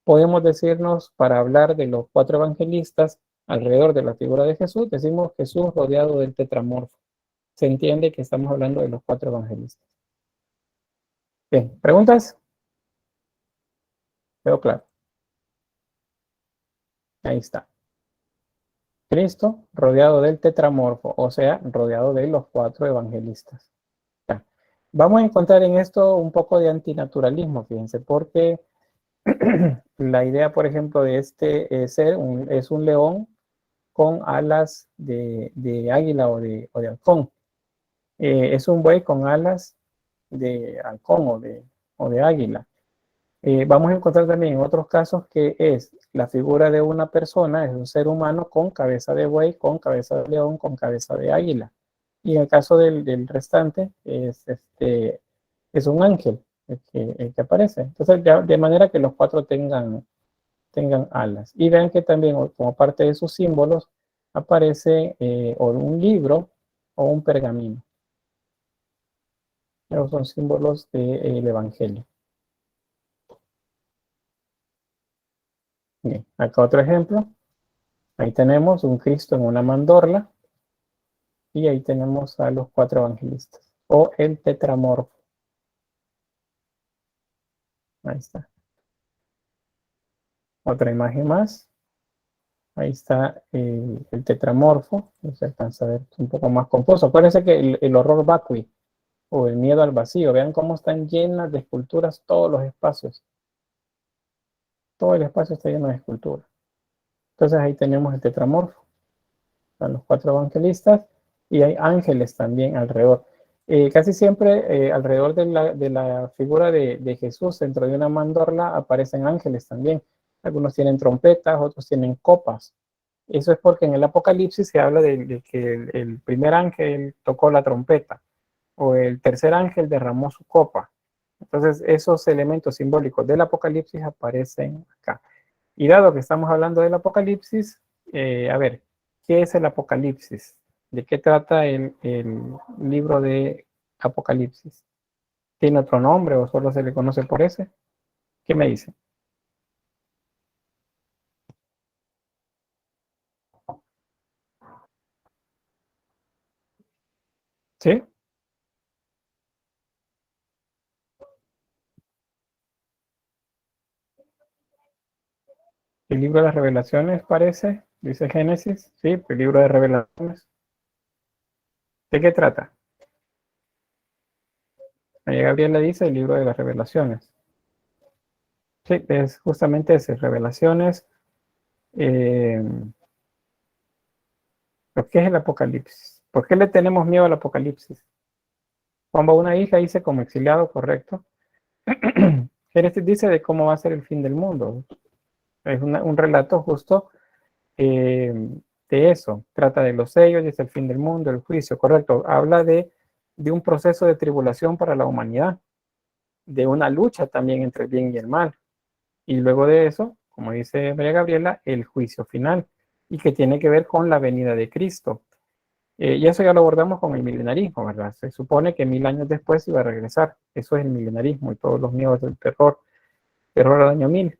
podemos decirnos, para hablar de los cuatro evangelistas alrededor de la figura de Jesús, decimos Jesús rodeado del tetramorfo. Se entiende que estamos hablando de los cuatro evangelistas. Bien, ¿preguntas? Quedó claro. Ahí está. Cristo rodeado del tetramorfo, o sea, rodeado de los cuatro evangelistas. Ya. Vamos a encontrar en esto un poco de antinaturalismo, fíjense, porque la idea, por ejemplo, de este ser es un león con alas de águila o de halcón. Es un buey con alas de halcón o de águila. Vamos a encontrar también en otros casos que es la figura de una persona, es un ser humano con cabeza de buey, con cabeza de león, con cabeza de águila. Y en el caso del restante es un ángel el que aparece. Entonces, ya, de manera que los cuatro tengan alas. Y vean que también como parte de sus símbolos aparece o un libro o un pergamino. Esos son símbolos del Evangelio. Bien, acá otro ejemplo. Ahí tenemos un Cristo en una mandorla y ahí tenemos a los 4 evangelistas o el tetramorfo. Ahí está. Otra imagen más. Ahí está el tetramorfo. No se alcanza a ver, es un poco más confuso. Acuérdense que el horror vacui o el miedo al vacío, vean cómo están llenas de esculturas todos los espacios. Todo el espacio está lleno de esculturas. Entonces ahí tenemos el tetramorfo. Están los 4 evangelistas y hay ángeles también alrededor. Casi siempre alrededor de la figura de Jesús dentro de una mandorla aparecen ángeles también. Algunos tienen trompetas, otros tienen copas. Eso es porque en el Apocalipsis se habla de que el primer ángel tocó la trompeta o el tercer ángel derramó su copa. Entonces esos elementos simbólicos del Apocalipsis aparecen acá. Y dado que estamos hablando del Apocalipsis, a ver, ¿qué es el Apocalipsis? ¿De qué trata el libro de Apocalipsis? ¿Tiene otro nombre o solo se le conoce por ese? ¿Qué me dice? ¿Sí? El libro de las revelaciones parece, dice Génesis, sí, el libro de revelaciones. ¿De qué trata? María Gabriela dice el libro de las revelaciones. Sí, es justamente ese, revelaciones. Eh, ¿Lo que es el Apocalipsis? ¿Por qué le tenemos miedo al Apocalipsis? Juan va a una isla, dice como exiliado, correcto. Génesis dice de cómo va a ser el fin del mundo. Es un relato justo eh, de eso. Trata de los sellos, dice el fin del mundo, el juicio, correcto. Habla de un proceso de tribulación para la humanidad, de una lucha también entre el bien y el mal. Y luego de eso, como dice María Gabriela, el juicio final, y que tiene que ver con la venida de Cristo. Y eso ya lo abordamos con el milenarismo, ¿verdad? Se supone que 1000 años después iba a regresar. Eso es el milenarismo y todos los miedos del terror al año 1000.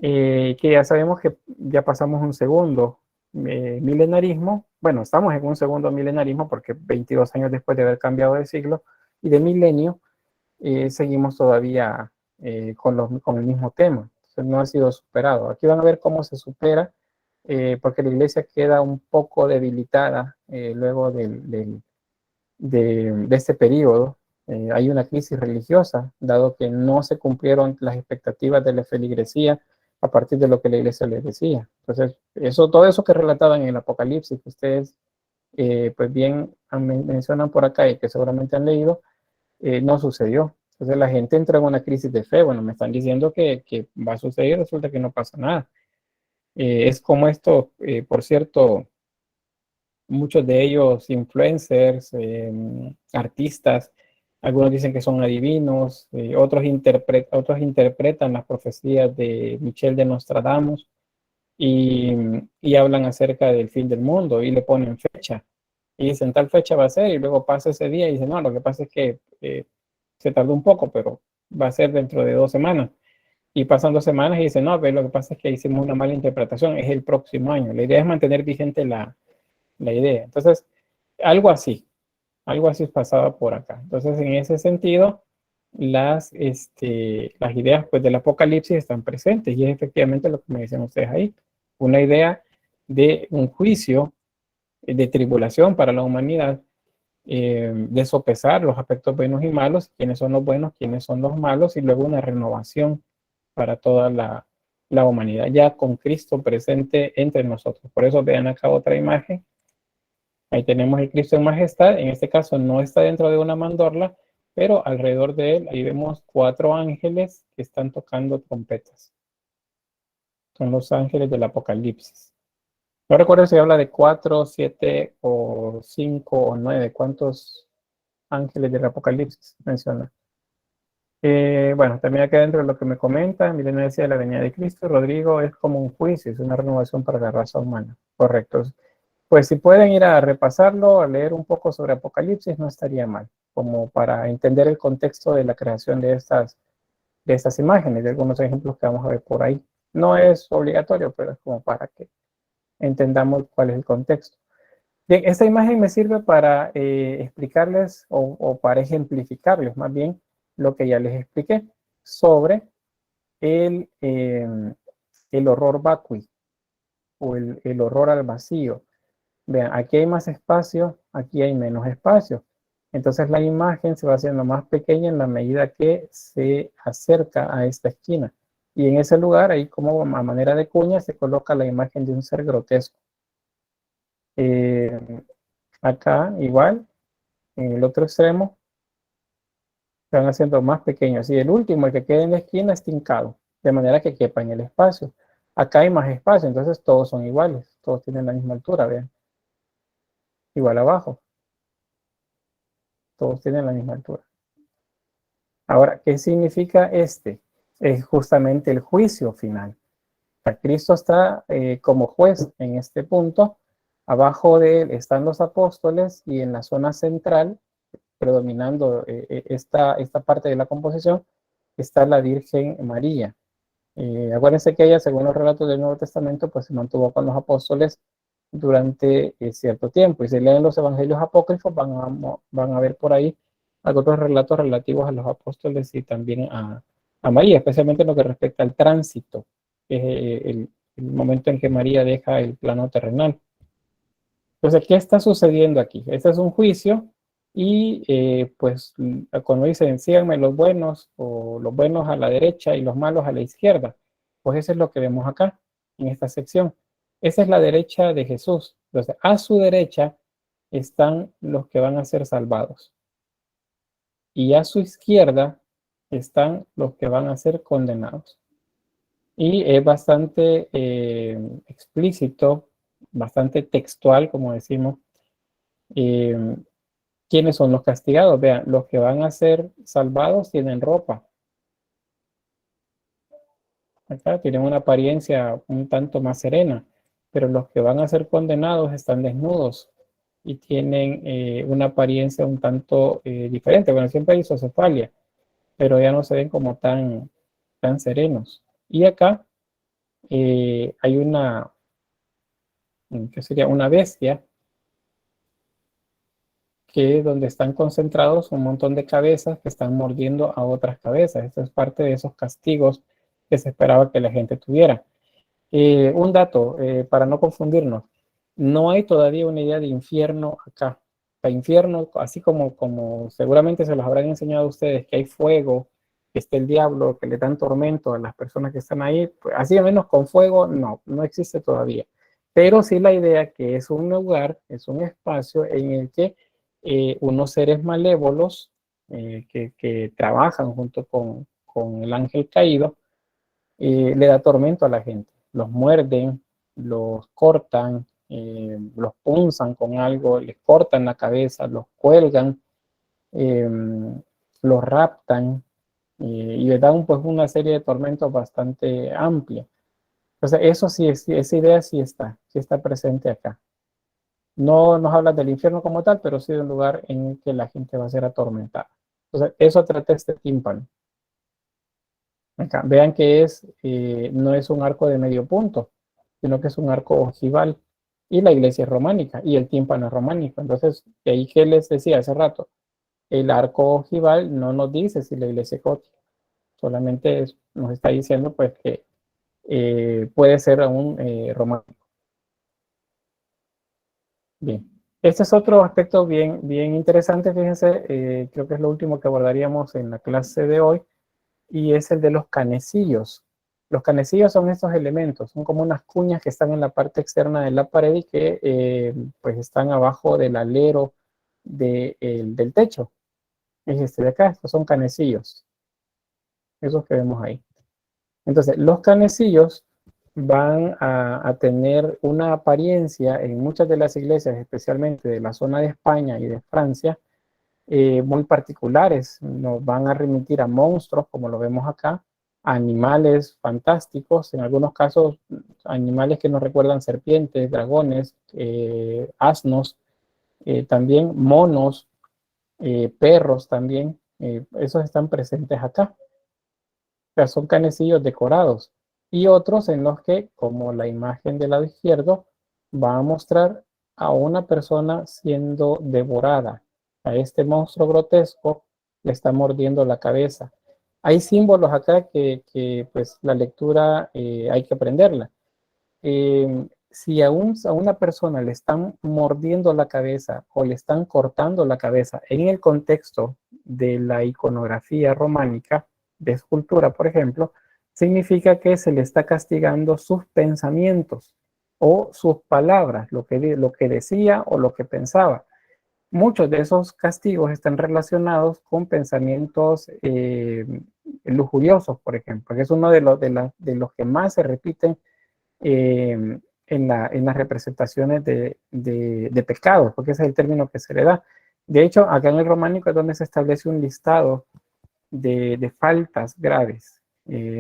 Que ya sabemos que ya pasamos un segundo milenarismo. Bueno, estamos en un segundo milenarismo porque 22 años después de haber cambiado de siglo y de milenio, seguimos todavía con el mismo tema. Entonces, no ha sido superado. Aquí van a ver cómo se supera, porque la iglesia queda un poco debilitada luego de este periodo. Hay una crisis religiosa, dado que no se cumplieron las expectativas de la feligresía a partir de lo que la iglesia les decía. Entonces, todo eso que relataban en el Apocalipsis, que ustedes pues bien mencionan por acá y que seguramente han leído, no sucedió. Entonces la gente entra en una crisis de fe. Bueno, me están diciendo que va a suceder, resulta que no pasa nada. Es como esto, por cierto, muchos de ellos influencers, artistas, algunos dicen que son adivinos, otros interpretan las profecías de Michel de Nostradamus y, y hablan acerca del fin del mundo y le ponen fecha. Y dicen tal fecha va a ser y luego pasa ese día y dicen, no, lo que pasa es que se tardó un poco, pero va a ser dentro de 2 semanas. Y pasan 2 semanas y dicen, no, pero lo que pasa es que hicimos una mala interpretación, es el próximo año. La idea es mantener vigente la idea. Entonces, algo así, algo así pasaba por acá. Entonces, en ese sentido, las ideas pues, del Apocalipsis están presentes y es efectivamente lo que me dicen ustedes ahí. Una idea de un juicio de tribulación para la humanidad, de sopesar los aspectos buenos y malos, quiénes son los buenos, quiénes son los malos, y luego una renovación para toda la humanidad, ya con Cristo presente entre nosotros. Por eso vean acá otra imagen. Ahí tenemos el Cristo en majestad. En este caso no está dentro de una mandorla, pero alrededor de él ahí vemos 4 ángeles que están tocando trompetas. Son los ángeles del Apocalipsis. No recuerdo si habla de 4, 7 o 5 o 9. ¿Cuántos ángeles del Apocalipsis menciona? Bueno, también acá dentro de lo que me comenta, Milena decía la venida de Cristo, Rodrigo, es como un juicio, es una renovación para la raza humana. Correcto. Pues si pueden ir a repasarlo, a leer un poco sobre Apocalipsis, no estaría mal, como para entender el contexto de la creación de estas imágenes, de algunos ejemplos que vamos a ver por ahí. No es obligatorio, pero es como para que entendamos cuál es el contexto. Bien, esta imagen me sirve para explicarles o para ejemplificarles más bien lo que ya les expliqué sobre el horror vacui o el horror al vacío. Vean, aquí hay más espacio, aquí hay menos espacio. Entonces la imagen se va haciendo más pequeña en la medida que se acerca a esta esquina. Y en ese lugar, ahí como a manera de cuña, se coloca la imagen de un ser grotesco. Eh, Acá igual, en el otro extremo, se van haciendo más pequeños. Y el último, el que queda en la esquina, es tincado, de manera que quepa en el espacio. Acá hay más espacio, entonces todos son iguales, todos tienen la misma altura, vean. Igual abajo, todos tienen la misma altura. Ahora, ¿qué significa este? Es justamente el juicio final. O sea, Cristo está como juez en este punto. Abajo de él están los apóstoles y en la zona central, predominando esta parte de la composición, está la Virgen María. Acuérdense que ella, según los relatos del Nuevo Testamento, pues se mantuvo con los apóstoles durante cierto tiempo. Y si leen los evangelios apócrifos, van a ver por ahí algunos relatos relativos a los apóstoles y también a María, especialmente en lo que respecta al tránsito, que es el momento en que María deja el plano terrenal. Entonces, ¿qué está sucediendo aquí? Este es un juicio y pues cuando dicen síganme los buenos o los buenos a la derecha y los malos a la izquierda, pues eso es lo que vemos acá en esta sección. Esa es la derecha de Jesús. Entonces, a su derecha están los que van a ser salvados y a su izquierda están los que van a ser condenados. Y es bastante explícito, bastante textual, como decimos, eh, quiénes son los castigados. Vean, los que van a ser salvados tienen ropa. Acá tienen una apariencia un tanto más serena, pero los que van a ser condenados están desnudos y tienen una apariencia un tanto diferente. Bueno, siempre hay isocefalia, pero ya no se ven como tan serenos. Y acá hay ¿qué sería? Una bestia que es donde están concentrados un montón de cabezas que están mordiendo a otras cabezas. Esto es parte de esos castigos que se esperaba que la gente tuviera. Un dato para no confundirnos. No hay todavía una idea de infierno acá. El infierno, así como seguramente se los habrán enseñado a ustedes, que hay fuego, que está el diablo, que le dan tormento a las personas que están ahí, pues, así al menos con fuego, no existe todavía. Pero sí la idea que es un lugar, es un espacio en el que unos seres malévolos que trabajan junto con el ángel caído, le da tormento a la gente. Los muerden, los cortan, los punzan con algo, les cortan la cabeza, los cuelgan, eh, los raptan y les dan pues una serie de tormentos bastante amplia. Entonces eso sí, esa idea sí está presente acá. No nos habla del infierno como tal, pero sí de un lugar en el que la gente va a ser atormentada. Entonces eso trata este tímpano. Acá, vean que no es un arco de medio punto, sino que es un arco ojival. Y la iglesia es románica y el tímpano es románico. Entonces, de ahí que les decía hace rato, el arco ojival no nos dice si la iglesia es gótica, solamente nos está diciendo pues que puede ser aún románico. Bien, este es otro aspecto bien interesante, fíjense, creo que es lo último que abordaríamos en la clase de hoy, y es el de los canecillos. Los canecillos son estos elementos, son como unas cuñas que están en la parte externa de la pared y que pues están abajo del alero del techo. Es este de acá, estos son canecillos, esos que vemos ahí. Entonces, los canecillos van a tener una apariencia en muchas de las iglesias, especialmente de la zona de España y de Francia, muy particulares. Nos van a remitir a monstruos, como lo vemos acá, a animales fantásticos, en algunos casos animales que nos recuerdan serpientes, dragones, asnos, también monos, perros también, esos están presentes acá. O sea, son canecillos decorados. y otros en los que, como la imagen del lado izquierdo, va a mostrar a una persona siendo devorada. A este monstruo grotesco le está mordiendo la cabeza. Hay símbolos acá que pues la lectura hay que aprenderla. Si a una persona le están mordiendo la cabeza o le están cortando la cabeza en el contexto de la iconografía románica, de escultura, por ejemplo, significa que se le está castigando sus pensamientos o sus palabras, lo que decía o lo que pensaba. Muchos de esos castigos están relacionados con pensamientos lujuriosos, por ejemplo, que es uno de los que más se repiten en las representaciones de pecados, porque ese es el término que se le da. De hecho, acá en el románico es donde se establece un listado de faltas graves.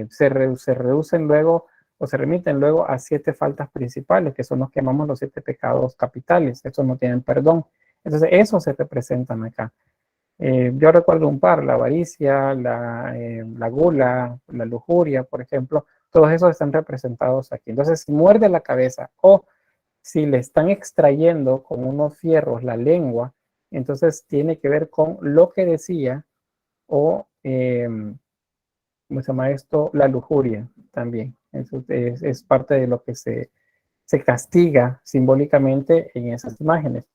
Se reducen luego o se remiten luego a 7 faltas principales, que son los que llamamos los 7 pecados capitales. Estos no tienen perdón. Entonces, esos se representan acá. Yo recuerdo un par, la avaricia, la gula, la lujuria, por ejemplo, todos esos están representados aquí. Entonces, si muerde la cabeza o si le están extrayendo con unos fierros la lengua, entonces tiene que ver con lo que decía o, ¿cómo se llama esto? La lujuria también. Eso es parte de lo que se castiga simbólicamente en esas imágenes.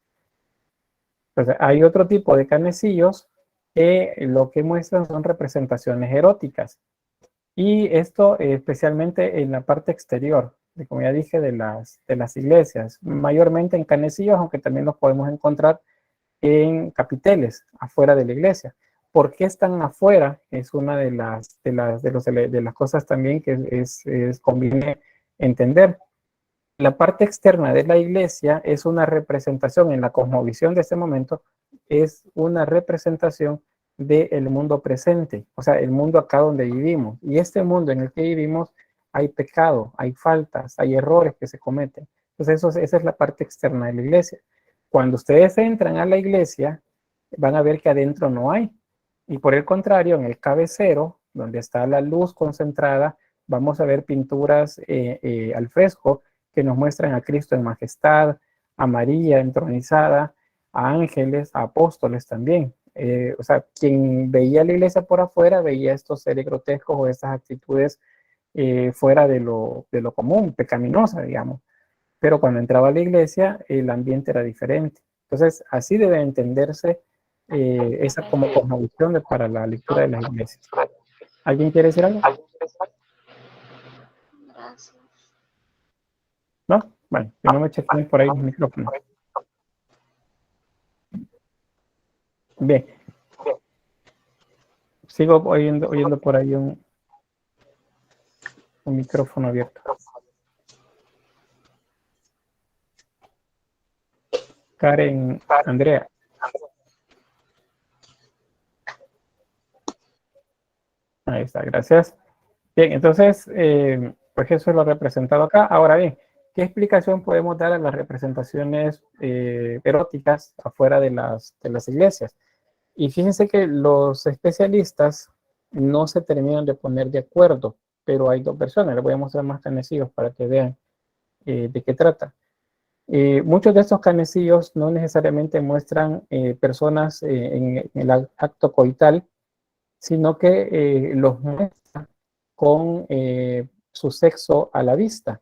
Entonces, hay otro tipo de canecillos que lo que muestran son representaciones eróticas. Y esto especialmente en la parte exterior, como ya dije, de las iglesias, mayormente en canecillos, aunque también los podemos encontrar en capiteles, afuera de la iglesia. ¿Por qué están afuera? Es una de las cosas también que conviene entender. La parte externa de la iglesia es una representación, en la cosmovisión de este momento, es una representación del mundo presente, o sea, el mundo acá donde vivimos. Y este mundo en el que vivimos hay pecado, hay faltas, hay errores que se cometen. Entonces, esa es la parte externa de la iglesia. Cuando ustedes entran a la iglesia, van a ver que adentro no hay. Y por el contrario, en el cabecero, donde está la luz concentrada, vamos a ver pinturas al fresco que nos muestran a Cristo en majestad, a María entronizada, a ángeles, a apóstoles también. O sea, quien veía la iglesia por afuera veía estos seres grotescos o estas actitudes fuera de lo común, pecaminosa, digamos. Pero cuando entraba a la iglesia, el ambiente era diferente. Entonces, así debe entenderse esa como cosmovisión para la lectura de las iglesias. ¿Alguien quiere decir algo? Gracias. ¿No? Bueno, que no me chequen por ahí los micrófonos. Bien. Sigo oyendo por ahí un micrófono abierto. Karen, Andrea. Ahí está, gracias. Bien, entonces, pues eso es lo representado acá. Ahora bien, ¿qué explicación podemos dar a las representaciones eróticas afuera de las iglesias? Y fíjense que los especialistas no se terminan de poner de acuerdo, pero hay dos versiones. Les voy a mostrar más canecillos para que vean de qué trata. Muchos de estos canecillos no necesariamente muestran personas en el acto coital, sino que los muestran con su sexo a la vista.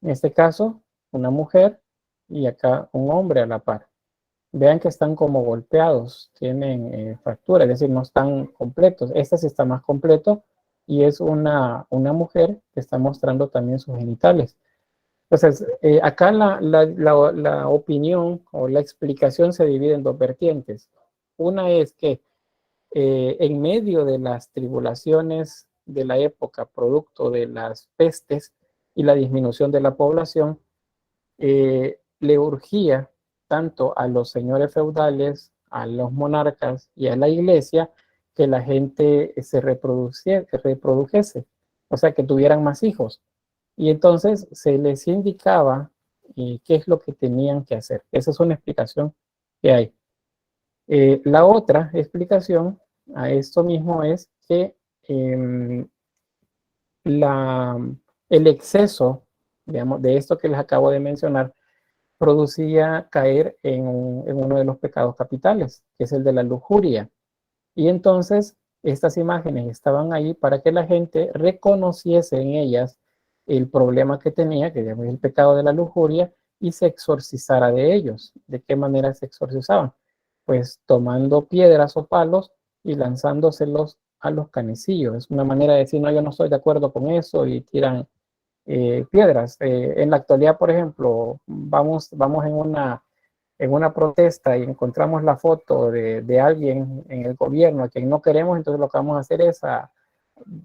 En este caso, una mujer y acá un hombre a la par. Vean que están como golpeados, tienen fractura, es decir, no están completos. Este sí está más completo y es una mujer que está mostrando también sus genitales. Entonces, acá la opinión o la explicación se divide en dos vertientes. Una es que en medio de las tribulaciones de la época, producto de las pestes y la disminución de la población, le urgía tanto a los señores feudales, a los monarcas y a la iglesia que la gente se reprodujese, o sea, que tuvieran más hijos. Y entonces se les indicaba qué es lo que tenían que hacer. Esa es una explicación que hay. La otra explicación a esto mismo es que la, el exceso, digamos, de esto que les acabo de mencionar, producía caer en uno de los pecados capitales, que es el de la lujuria. Y entonces estas imágenes estaban ahí para que la gente reconociese en ellas el problema que tenía, que es el pecado de la lujuria, y se exorcizara de ellos. ¿De qué manera se exorcizaban? Pues tomando piedras o palos y lanzándoselos a los canecillos. Es una manera de decir, no, yo no estoy de acuerdo con eso, y tiran piedras. En la actualidad, por ejemplo, vamos en una protesta y encontramos la foto de alguien en el gobierno a quien no queremos, entonces lo que vamos a hacer es,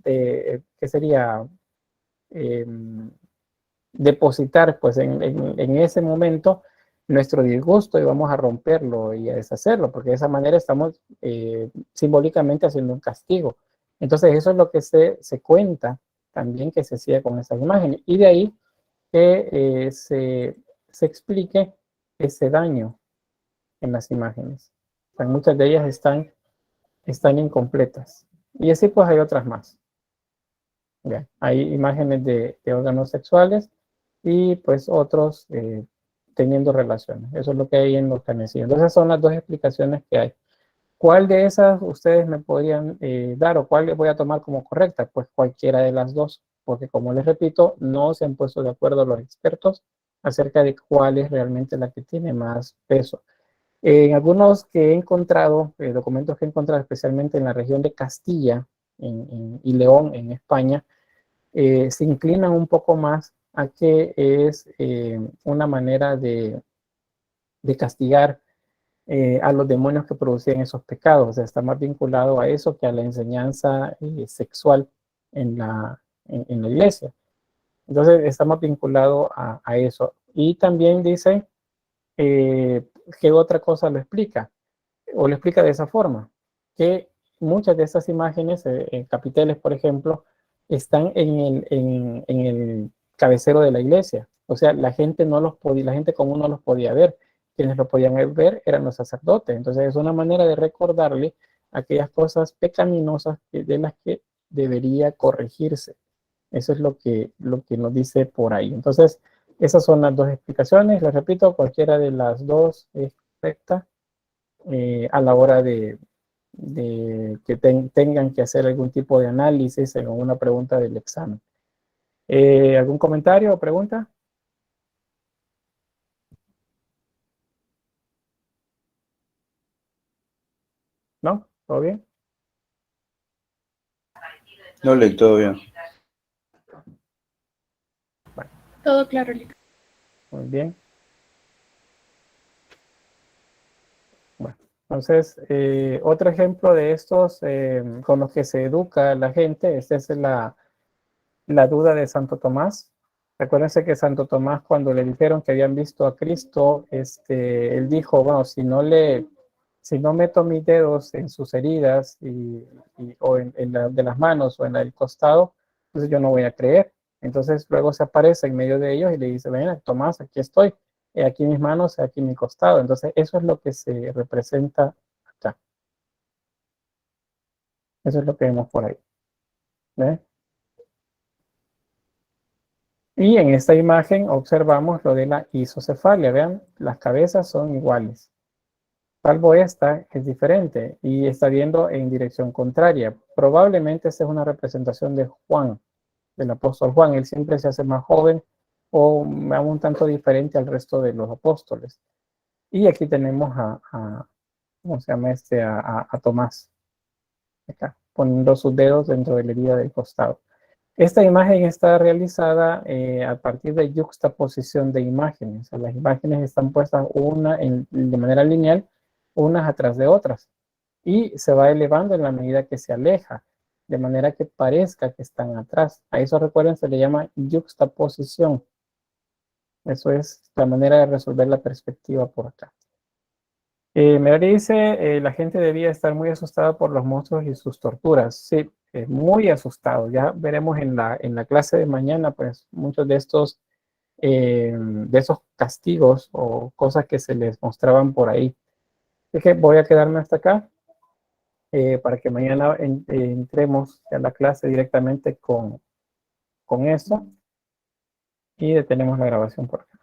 ¿qué sería? Eh, Depositar pues en ese momento nuestro disgusto, y vamos a romperlo y a deshacerlo, porque de esa manera estamos simbólicamente haciendo un castigo. Entonces eso es lo que se cuenta también que se hacía con esas imágenes, y de ahí que se explique ese daño en las imágenes. O sea, muchas de ellas están incompletas. Y así pues hay otras más. Bien, hay imágenes de órganos sexuales y pues otros teniendo relaciones. Eso es lo que hay en los canecillos. Entonces son las dos explicaciones que hay. ¿Cuál de esas ustedes me podrían dar, o cuál les voy a tomar como correcta? Pues cualquiera de las dos, porque como les repito, no se han puesto de acuerdo los expertos acerca de cuál es realmente la que tiene más peso. En algunos que he encontrado, documentos que he encontrado especialmente en la región de Castilla y León, en España, se inclinan un poco más a que es una manera de castigar a los demonios que producían esos pecados. O sea, está más vinculado a eso que a la enseñanza sexual en la iglesia. Entonces está más vinculado a eso. Y también dice que otra cosa lo explica, o lo explica de esa forma, que muchas de esas imágenes, capiteles, por ejemplo, están en el cabecero de la iglesia. O sea, la gente no los podía, la gente común no los podía ver. Quienes lo podían ver eran los sacerdotes. Entonces es una manera de recordarle aquellas cosas pecaminosas de las que debería corregirse. Eso es lo que nos dice por ahí. Entonces, esas son las dos explicaciones. Les repito, cualquiera de las dos es correcta a la hora de que tengan que hacer algún tipo de análisis en una pregunta del examen. ¿Algún comentario o pregunta? ¿No? ¿Todo bien? No, Lick, todo bien. Bueno, Todo claro, Lick. muy bien. Bueno, entonces, otro ejemplo de estos con los que se educa la gente, esta es la duda de Santo Tomás. Recuérdense que Santo Tomás, cuando le dijeron que habían visto a Cristo, él dijo, bueno, si no meto mis dedos en sus heridas o en la de las manos o en la del costado, entonces yo no voy a creer. Entonces luego se aparece en medio de ellos y le dice, ven, Tomás, aquí estoy, he aquí mis manos, he aquí mi costado. Entonces eso es lo que se representa acá. Eso es lo que vemos por ahí. ¿Ve? Y en esta imagen observamos lo de la isocefalia. Vean, las cabezas son iguales, salvo esta que es diferente y está viendo en dirección contraria. Probablemente esta es una representación de Juan, del apóstol Juan. Él siempre se hace más joven o un tanto diferente al resto de los apóstoles. Y aquí tenemos ¿cómo se llama a Tomás, acá, poniendo sus dedos dentro de la herida del costado. Esta imagen está realizada a partir de yuxtaposición de imágenes. Las imágenes están puestas de manera lineal, unas atrás de otras, y se va elevando en la medida que se aleja, de manera que parezca que están atrás. A eso, recuerden, se le llama yuxtaposición. Eso es la manera de resolver la perspectiva por acá. Mary dice, la gente debía estar muy asustada por los monstruos y sus torturas. Sí, muy asustado. Ya veremos en la clase de mañana, pues, muchos de esos castigos o cosas que se les mostraban por ahí. Así que voy a quedarme hasta acá para que mañana entremos a la clase directamente con eso. Y detenemos la grabación por acá.